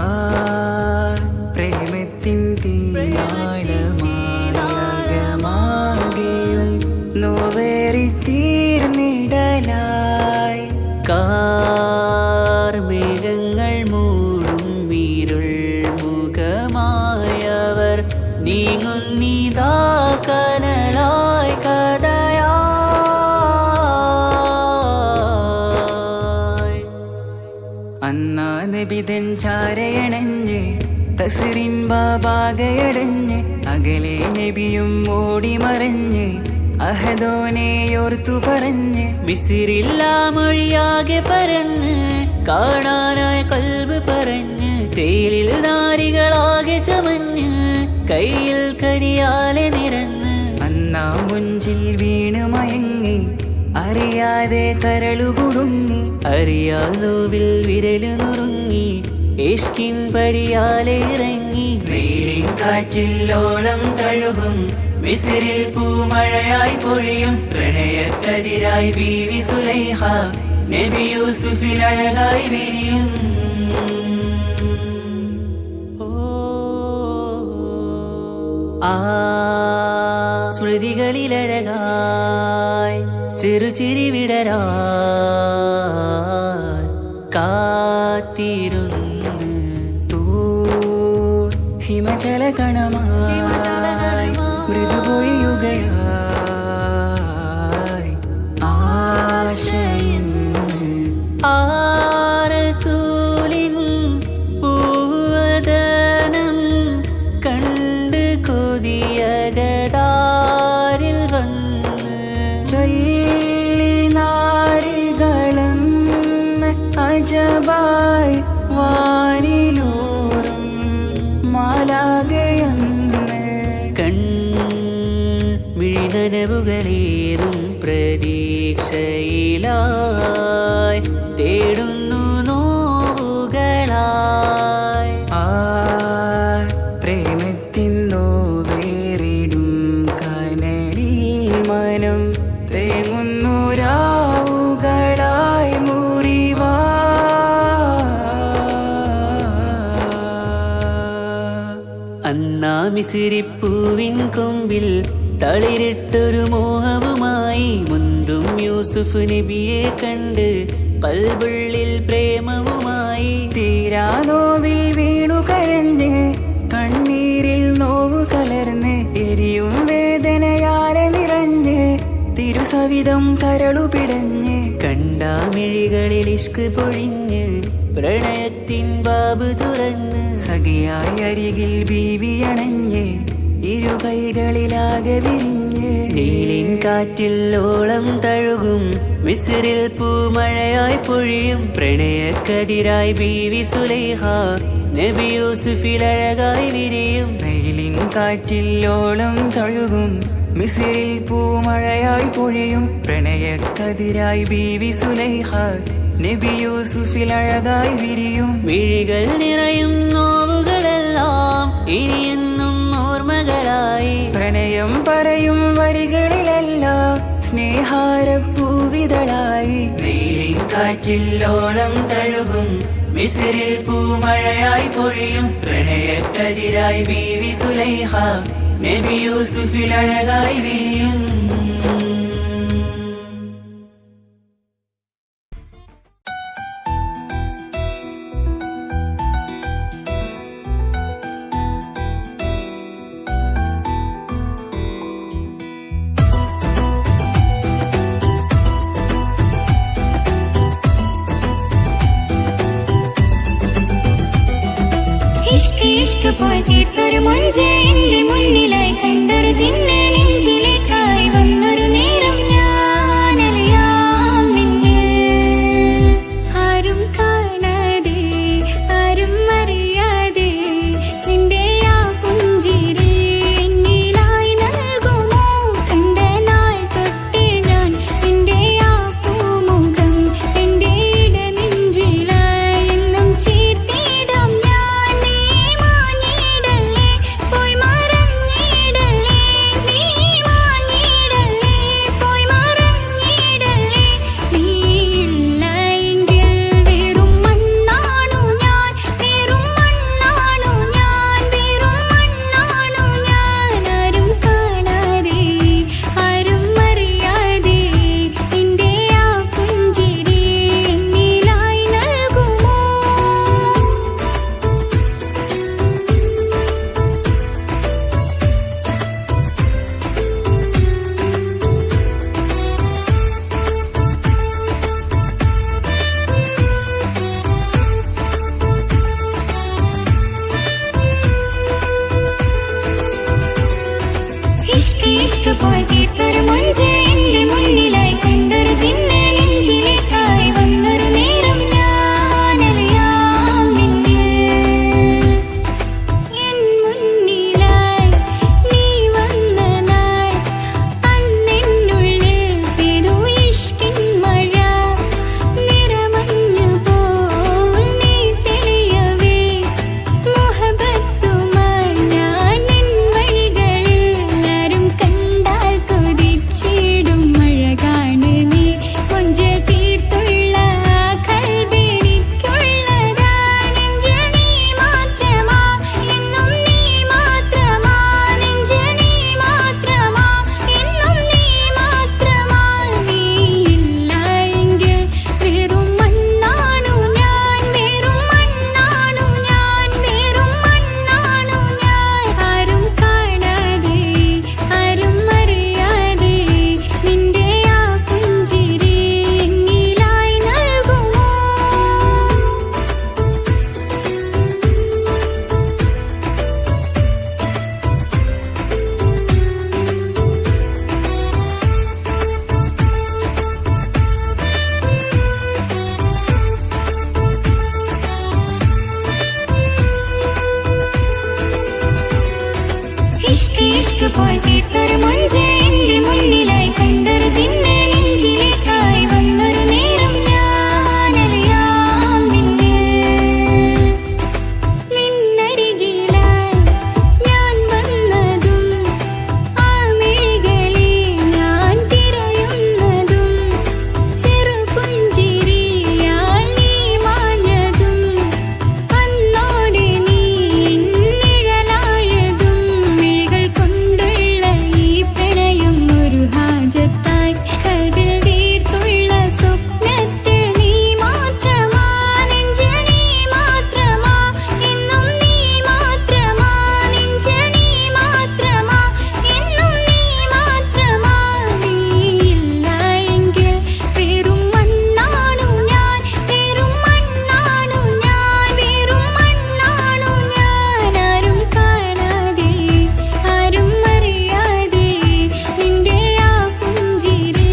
Speaker 4: പ്രേമത്തിൻ തീരാളമാകെയും നോവേറി തീർന്നിടലായി
Speaker 3: കാർമേഘങ്ങൾ മൂടും വീരുൾ മുഖമായവർ നീങ്ങുന്നിതാ കനലായി കഥയായി.
Speaker 4: അന്നാ നബിതൻ ചാരയണഞ്ഞ് തസ്റിൻ ബാബാകയടഞ്ഞ് അകലെ നബിയും ഓടിമറഞ്ഞ് അഹദോനെയോർത്തു പറഞ്ഞ്
Speaker 3: മിസിറില്ല മൊഴിയാകെ പരന്ന് കാണാനായി കൽബ് പറഞ്ഞ് ചേലിൽ നാരികളാകെ ചമഞ്ഞ് കയ്യിൽ കരിയാലെ നിരന്ന്
Speaker 4: അന്നാ മുഞ്ചിൽ വീണ് മയങ്ങി അറിയാതെ കരളുകുടുങ്ങി
Speaker 3: അറിയാനോവിൽ വിരലു നുറുങ്ങി ഇഷ്കിൻ പടിയാലെ ഇറങ്ങി
Speaker 4: വെയിലിൻ കാറ്റില്ലോളം തഴുകും മിസിറിൽ പൂമഴയായി പൊഴിയും പ്രണയക്കതിരായി ബീവി സുലൈഹ നബി യൂസുഫിൽ അഴകായി വിരിയും.
Speaker 3: ആ സ്മൃതികളിലഴകായി ചെറുചിരി വിടരാൻ കാത്തിരുന്ന്
Speaker 4: ഹിമജല കണമായി മൃദുപൊഴിയുകയായി ആശയിന്ന്
Speaker 3: ആരസൂലിൻ പൂവദനം കണ്ട് കൊതിയകതാരിൽ വന്ന്
Speaker 4: ചൊല്ലി നാരികളെന്ന് അജബായി വാനിലൂറും മാലാകയെന്ന്
Speaker 3: മിഴിനനവുകളേറും പ്രതീക്ഷയിലായി തേടുന്നു നോവുകളായി.
Speaker 4: ആ പ്രേമത്തിൻ നോവേറിടും കനലിൽ മനം തേങ്ങുന്നു രാവുകളായി മുറിവാ.
Speaker 3: അന്നാ മിസിരിപ്പൂവിൻ കൊമ്പിൽ തളിരിട്ടൊരു മോഹവുമായി മുന്തും യൂസുഫ് നബിയെ കണ്ട് കൽബുള്ളിൽ പ്രേമവുമായി
Speaker 4: തീരാ നോവിൽ വീണു കരഞ്ഞ് കണ്ണീരിൽ നോവ് കലർന്ന് എരിയും വേദനയാലെ നിറഞ്ഞ് തിരുസവിധം കരളുപിടഞ്ഞ്
Speaker 3: കണ്ടാമിഴികളിൽ ഇഷ്ക് പൊഴിഞ്ഞ് പ്രണയത്തിൻ ബാബ് തുറന്ന്
Speaker 4: സഖിയായി അരികിൽ ബീവിയണഞ്ഞ് ഇരു കൈകളിലാകെ വിരിഞ്ഞ്
Speaker 3: നീലിൻ കാറ്റില്ലോളം തഴുകും മിസിറിൽ പൂമഴയായി പൊഴിയും പ്രണയക്കതിരായി ബീവി സുലൈഹ നബി യൂസുഫിൽ അഴകായി വിരിയും.
Speaker 4: വെയിലിൻ കാറ്റില്ലോളം തഴുകും മിസിറിൽ പൂമഴയായി പൊഴിയും പ്രണയക്കതിരായി ബീവി സുലൈഹ നബി യൂസുഫിൽ അഴകായി വിരിയും.
Speaker 3: മിഴികൾ നിറയും നോവുകളെല്ലാം ഇനിയെന്നും ഓർമ്മകളായി
Speaker 4: പ്രണയം പറയും വരികളിലെല്ലാം സ്നേഹാരപ്പൂവിതളായി. വെയിലിൻ കാറ്റില്ലോളം തഴുകും മിസിറിൽ പൂമഴയായി പൊഴിയും പ്രണയക്കതിരായി ബീവി സുലൈഹ നബി യൂസുഫിൽ അഴകായി വിരിയും.
Speaker 2: ഇഷ്ക് പോയി തീർത്തൊരു മൊഞ്ച് എന്റെ മുന്നിലായി കണ്ടൊരു ജിന്നെ നെഞ്ചിലേക്കായി വന്നൊരു നേരം ഞാൻ ഇഷ്ക് പോയി തീർത്തൊരു മൊഞ്ചേ എന്റെ മുന്നിലായി കണ്ടൊരു ജിന്നെ നെഞ്ചിലേക്കായി വന്നൊരു നേരം ഞാനറിയാം നിന്നരികിലായി ഞാൻ വന്നതും ആ മിഴികളെ ഞാൻ തിരയുന്നതും ചെറുപുഞ്ചിരിയാൽ നീ മാഞ്ഞതും അന്നോടെ നീ നിഴലായതും മിഴികൾ കൊണ്ടുള്ള ഈ പ്രണയം ഒരു ഹാജത്തായി കൽവിൽ തീർത്തുള്ള സ്വപ്നത്തിൽ നീ മാത്രമാ നെഞ്ചിൽ നീ മാത്രമാ എന്നും നീ മാത്രമാ നെഞ്ചിൽ നീ മാത്രമാ എന്നും നീ മാത്രമാ നീയില്ല എങ്കിൽ വെറും മണ്ണാണു ഞാൻ വെറും മണ്ണാണു ഞാൻ വെറും മണ്ണാണു ഞാൻ ആരും കാണാതെ ആരും അറിയാതെ നിന്റെ ആ പുഞ്ചിരി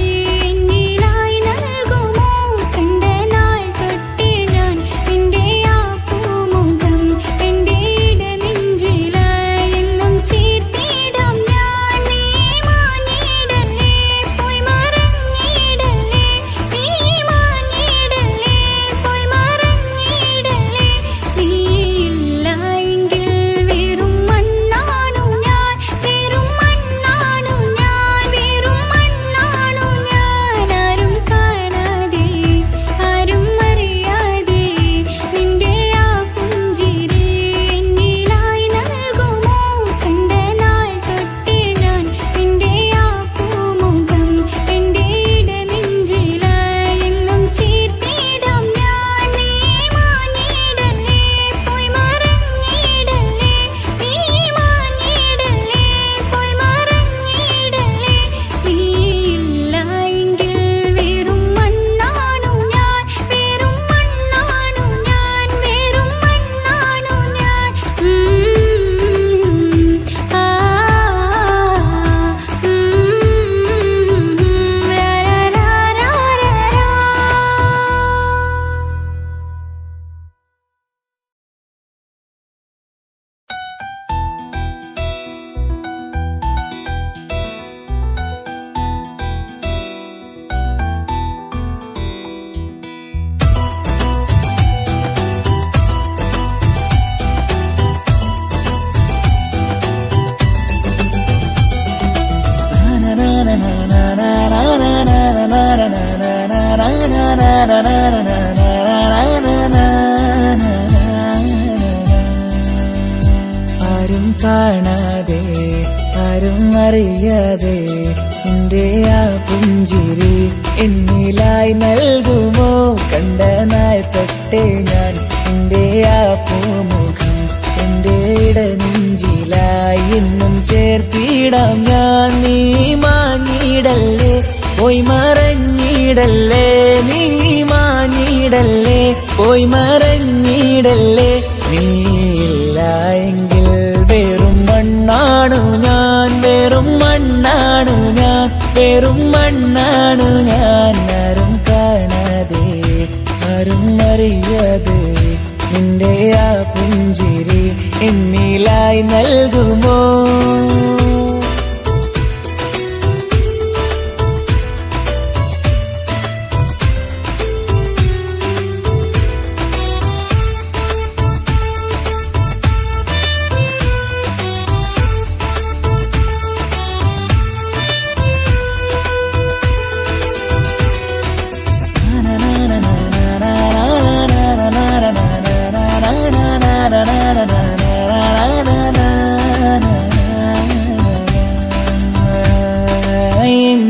Speaker 2: എന്നിലായി നൽകുമോ കണ്ട നാൾ തൊട്ടേ ഞാൻ നിന്റെ ആ പൂമുഖം എന്റെ ഇടനെഞ്ചിലായി എന്നും ചേർത്തിടാം ഞാൻ നീ മാഞ്ഞിടല്ലേ പോയി മറഞ്ഞിടല്ലേ നീ മാഞ്ഞിടല്ലേ പോയി മറഞ്ഞിടല്ലേ നീയില്ല എങ്കിൽ വെറും മണ്ണാണു ഞാൻ വെറും മണ്ണാണു ഞാൻ വെറും മണ്ണാണു ഞാൻ ആരും കാണാതെ ആരും അറിയാതെ നിന്റെ ആ പുഞ്ചിരി എന്നിലായി നൽകുമോ കണ്ട നാൾ തൊട്ടേ ഞാൻ നിന്റെ ആ പൂമുഖം എന്റെ ഇടനെഞ്ചിലായി എന്നും ചേർത്തിടാം ഞാൻ നീ മാഞ്ഞിടല്ലേ പോയി മറഞ്ഞിടല്ലേ നീ മാഞ്ഞിടല്ലേ പോയി മറഞ്ഞിടല്ലേ നീയില്ല എങ്കിൽ വെറും മണ്ണാണു ഞാൻ വെറും മണ്ണാണു ഞാൻ വെറും മണ്ണാണു ഞാൻ
Speaker 3: ആരും കാണാതെ ആരും അറിയാതെ നിന്റെ ആ പുഞ്ചിരി എന്നിലായി നൽകുമോ കണ്ട നാൾ തൊട്ടേ ഞാൻ നിന്റെ ആ പൂമുഖം എന്റെ ഇടനെഞ്ചിലായി എന്നും ചേർത്തിടാം ഞാൻ നീ മാഞ്ഞിടല്ലേ പോയി മറഞ്ഞിടല്ലേ നീ മാഞ്ഞിടല്ലേ പോയി മറഞ്ഞിടല്ലേ നീയില്ല എങ്കിൽ വെറും മണ്ണാണു ഞാൻ വെറും മണ്ണാണു ഞാൻ വെറും മണ്ണാണു ഞാൻ ആരും കാണാതെ ആരും അറിയാതെ നിന്റെ ആ പുഞ്ചിരി എന്നിലായി നൽകുമോ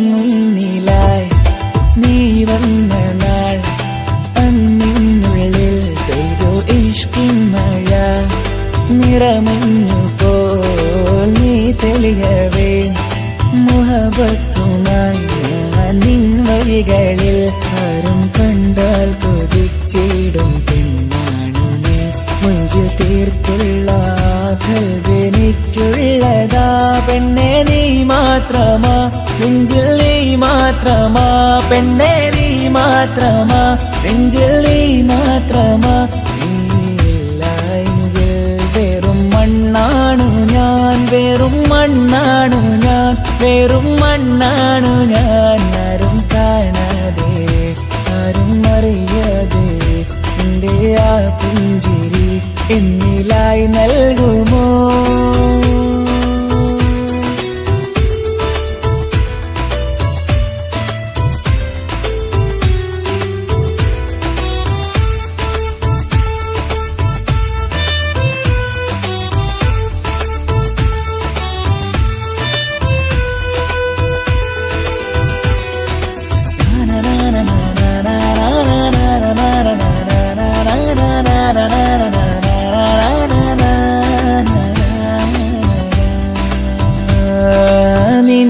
Speaker 3: മുന്നിലായി നീ വന്ന നാൾ അന്നിനുള്ളിൽ പെയ്തു ഇഷ്കിൻ മഴ നിറമഞ്ഞു പോൽ നീ തെളിയവേ മുഹബത്തുമായി ഞാൻ നിൻ വഴികളിൽ ആരും കണ്ടാൽ കൊതിച്ചിടും പെണ്ണാണു നീ മുഞ്ചിൽ തീർത്തുള്ള കൽവെനിക്കുള്ളതാ പെണ്ണെ നീ മാത്രമാ നെഞ്ചിൽ നീ മാത്രമാ പെണ്ണെ നീ മാത്രമാ നെഞ്ചിൽ നീ മാത്രമാ നീയില്ല എങ്കിൽ വെറും മണ്ണാണു ഞാൻ വെറും മണ്ണാണു ഞാൻ, വെറും മണ്ണാണു ഞാൻ. ആരും കാണാതെ ആരും അറിയാതെ എന്റെ ആ പുഞ്ചിരി എന്നിലായി നൽകുമോ?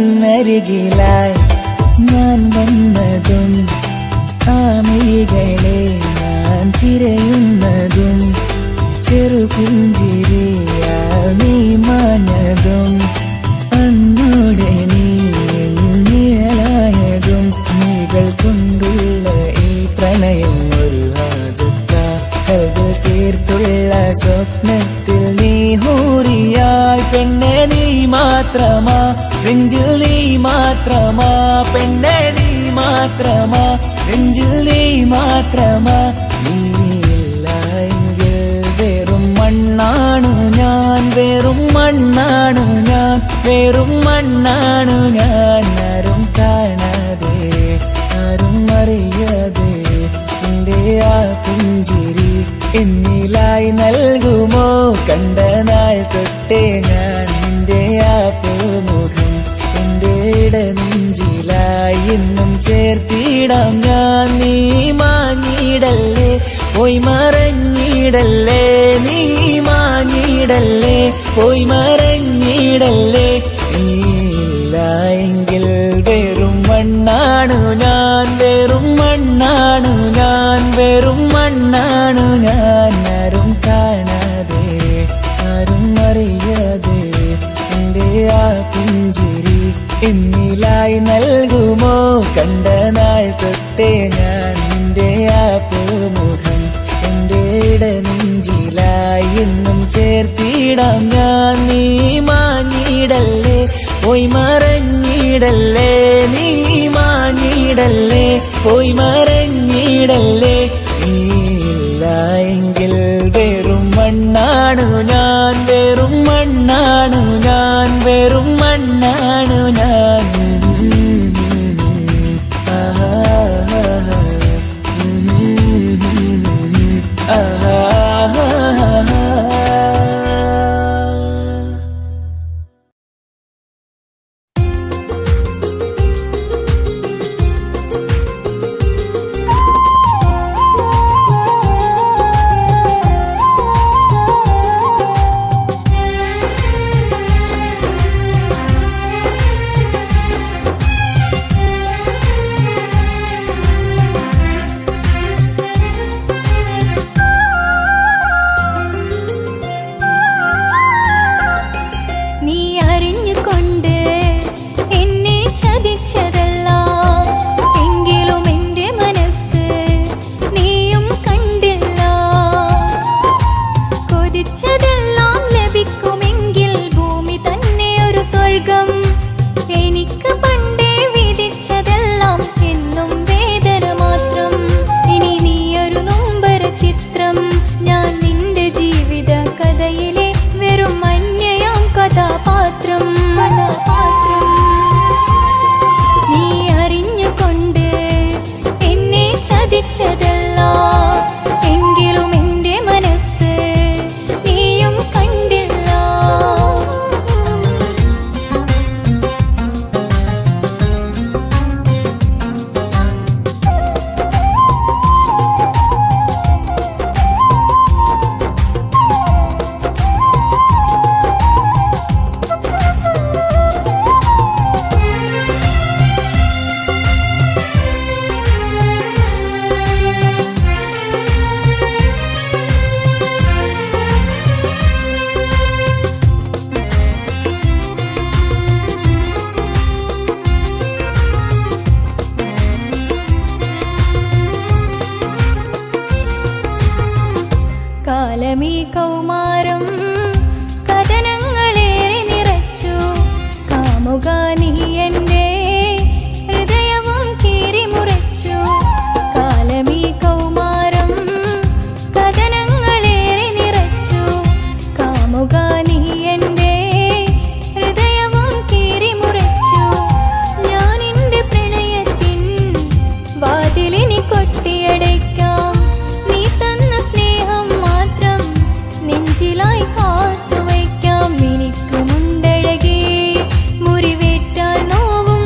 Speaker 3: നിന്നരികിലായി ഞാൻ വന്നതും ആമികളെ ഞാൻ തിരയുന്നതും ചെറുപുഞ്ചിരിയാ നീ മാഞ്ഞതും അന്നോടെ നീ നിഴലായതും നീകൾ കൊണ്ടുള്ള ഈ പ്രണയം ഒരു ഹാജത്ത കൽബ് തീർത്തുള്ള സ്വപ്നത്തിൽ നീ ഹൂറിയായി പെണ്ണെ നീ മാത്രമാ നെഞ്ചിൽ നീ മാത്രമാ പെണ്ണെ നീ മാത്രമാ നെഞ്ചിൽ നീ മാത്രമാ നീയില്ല എങ്കിൽ വെറും മണ്ണാണു ഞാൻ വെറും മണ്ണാണു ഞാൻ വെറും മണ്ണാണു ഞാൻ ആരും കാണാതെ ആരും അറിയാതെ എന്റെ ആ പുഞ്ചിരി എന്നിലായി നൽകുമോ? കണ്ട നാൾ തൊട്ടേ ഞാൻ നിന്റെ ആ പൂമുഖം എന്റെ ഇടനെഞ്ചിലായി എന്നും ചേർത്തിടാം ഞാൻ. നീ മാഞ്ഞിടല്ലേ പോയി മറഞ്ഞിടല്ലേ നീ മാഞ്ഞിടല്ലേ പോയി മറഞ്ഞിടല്ലേ നീയില്ല എങ്കിൽ വെറും മണ്ണാണു ഞാൻ വെറും മണ്ണാണു ഞാൻ വെറും മണ്ണാണു ഞാൻ. ആരും കാണാതെ ആരും അറിയാതെ എന്റെ ആ പുഞ്ചിരി എന്നിലായി നൽകുമോ? കണ്ട നാൾ തൊട്ടേ ഞാൻ നിന്റെ ആ പൂമുഖം എന്റെ ഇടനെഞ്ചിലായി എന്നും ചേർത്തിടാം ഞാൻ. നീ മാഞ്ഞിടല്ലേ പോയി മറഞ്ഞിടല്ലേ നീ മാഞ്ഞിടല്ലേ പോയി മറഞ്ഞിടല്ലേ നീയില്ല എങ്കിൽ വെറും മണ്ണാണു ഞാൻ വെറും മണ്ണാണു ഞാൻ വെറും മണ്ണാണു ഞാൻ.
Speaker 2: കാലമീ കൗമാരം കഥനങ്ങളേറെ നിറച്ചു കാമുക നീ എൻ്റെ ഹൃദയവും കീറിമുറിച്ചു. കാലമീ കൗമാരം കഥനങ്ങളേറെ നിറച്ചു. കാമുക നീ എൻ്റെ ഹൃദയവും കീറിമുറിച്ചു. ഞാൻ എൻ്റെ പ്രണയത്തിൻ വാതിലിനി കൊട്ടിയടയ്ക്കാം. നീ തന്ന സ്നേഹം മാത്രം നെഞ്ചിലായി കാത്തുവയ്ക്കാം. എനിക്കുമുണ്ടഴകേ മുറിവേറ്റാൽ നോവും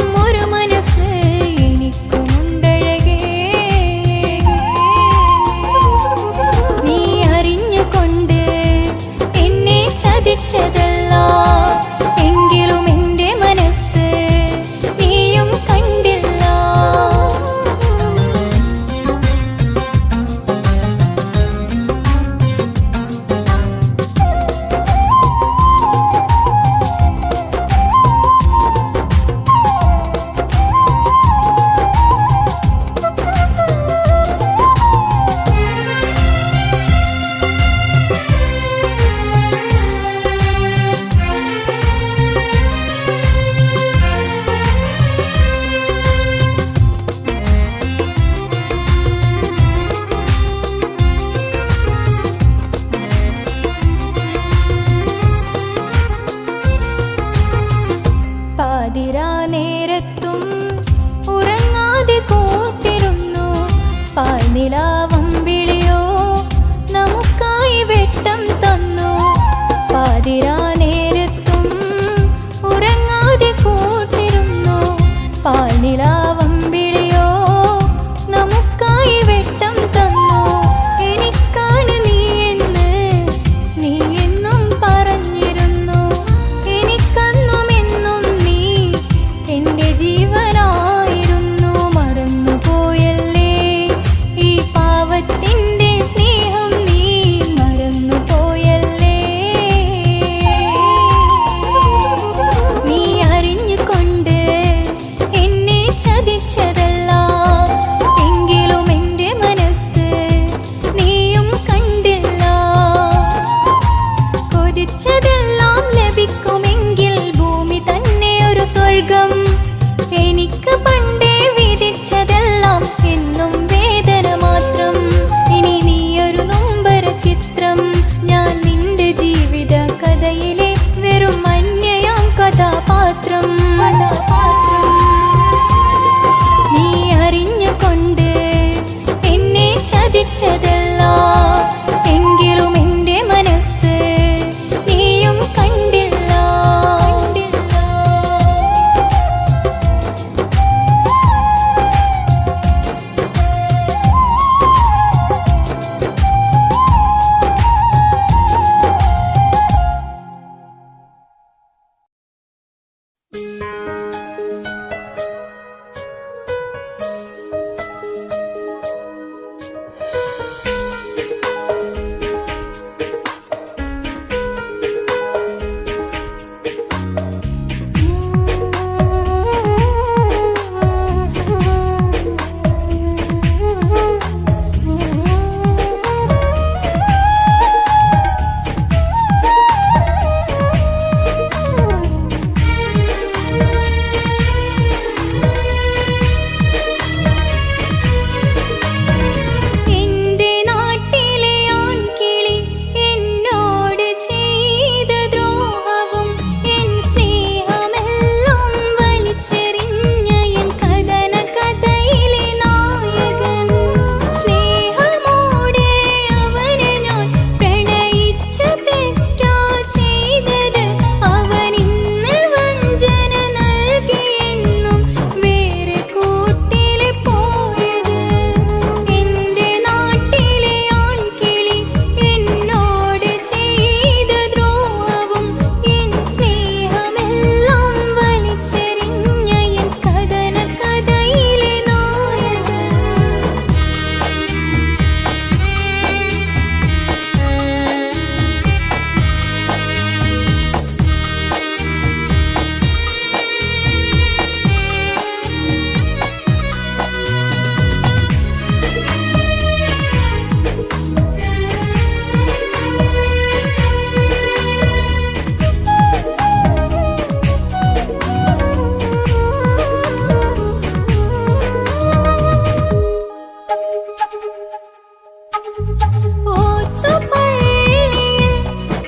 Speaker 2: ഓത്തുപള്ളിയിൽ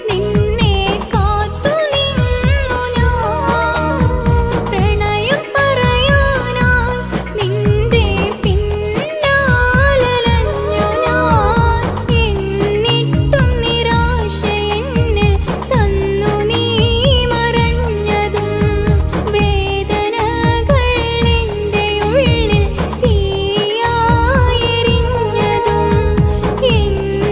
Speaker 2: നിന്നെ കാത്തു നിന്നു ഞാൻ പ്രണയം പറയാനായി നിന്റെ പിന്നാലലഞ്ഞു ഞാൻ എന്നിട്ടും നിരാശ എന്നിൽ തന്നു നീ മറഞ്ഞതും വേദനകൾ എൻ്റെ ഉള്ളിൽ തീയായെരിഞ്ഞതും എന്നിട്ടും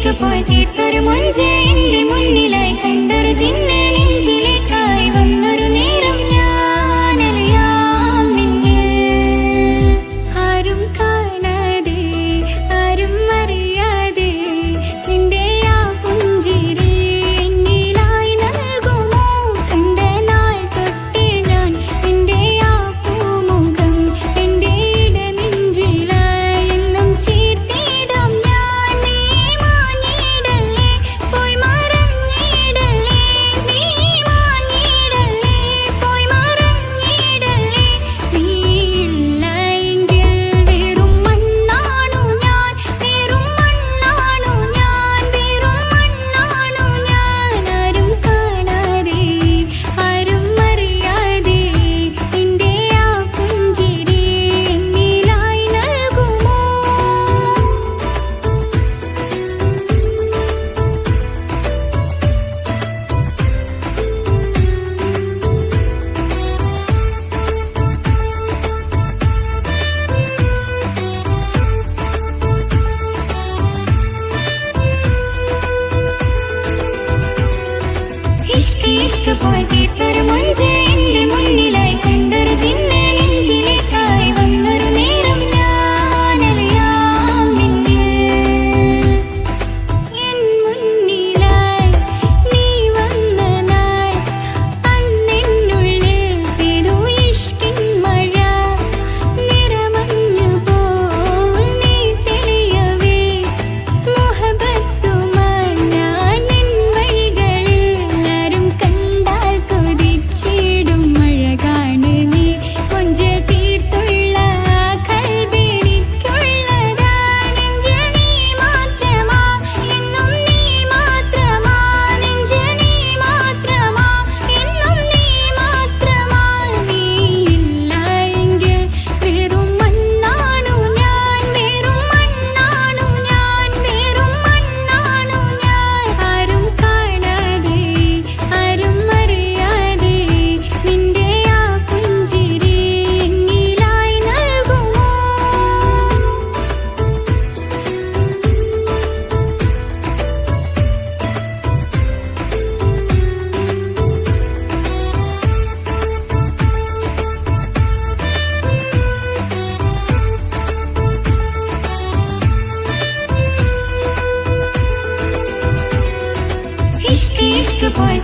Speaker 2: ഇഷ്ക് പോയി തീർത്തൊരു മൊഞ്ച് എന്റെ മുന്നിലായി കണ്ടൊരു ജിന്നെ നെഞ്ചിലേക്കായി വന്നൊരു നേരം ഞാനറിയാം നിന്നെ ആരും കാണാതെ ആരും അറിയാതെ നിന്റെ ആ പുഞ്ചിരി എന്നിലായി നൽകുമോ കണ്ട നാൾ തൊട്ടേ ഞാൻ നിന്റെ ആ പൂമുഖം എന്റെ ഇടനെഞ്ചിലായി എന്നും ചേർത്തിടാം ഞാൻ നീ മാഞ്ഞിടല്ലേ പോയി മറഞ്ഞിടല്ലേ നീ മാഞ്ഞിടല്ലേ പോയി മറഞ്ഞിടല്ലേ നീ ഇല്ല എങ്കിൽ വെറും മണ്ണാണു ഞാൻ വെറും മണ്ണാണു ഞാൻ വെറും മണ്ണാണു ഞാൻ ആരും കാണാതെ ആരും അറിയാതെ നിന്റെ ആ പുഞ്ചിരി എന്നിലായി നൽകുമോ ഇഷ്ക് പോയി തീർത്തൊരു മൊഞ്ച് എന്റെ മുന്നിലായി കണ്ടൊരു ജിന്നെ നെഞ്ചിലേക്കായി വന്നൊരു നേരം ഞാനറിയാം നിന്നെ എൻ മുന്നിലായി നീ വന്ന നാൾ അന്നെന്നുള്ളിൽ പെയ്തു ഇഷ്കിൻ മഴ നിറമഞ്ഞു പോൽ നീ തെളിയവേ മുഹബത്തുമായി ഞാൻ നിൻ വഴികളിൽ ആരും കണ്ടാൽ കൊതിച്ചിടും അഴകാണ് നീ കൊഞ്ച് തീർത്തുള്ള ആ കൽബെനിക്കുള്ളതാ നെഞ്ച് നീ മാത്രമാ എന്നും നീ മാത്രമാ നെഞ്ച് നീ മാത്രമാ എന്നും നീ മാത്രമാ നീ ഇല്ല എങ്കിൽ വെറും മണ്ണാണു ഞാൻ വെറും മണ്ണാണു ഞാൻ വെറും മണ്ണാണു ഞാൻ ആരും കാണാതെ ആരും അറിയാതെ നിന്റെ ആ പുഞ്ചിരി എന്നിലായി നൽകുമോ ഇഷ്ക് പോയി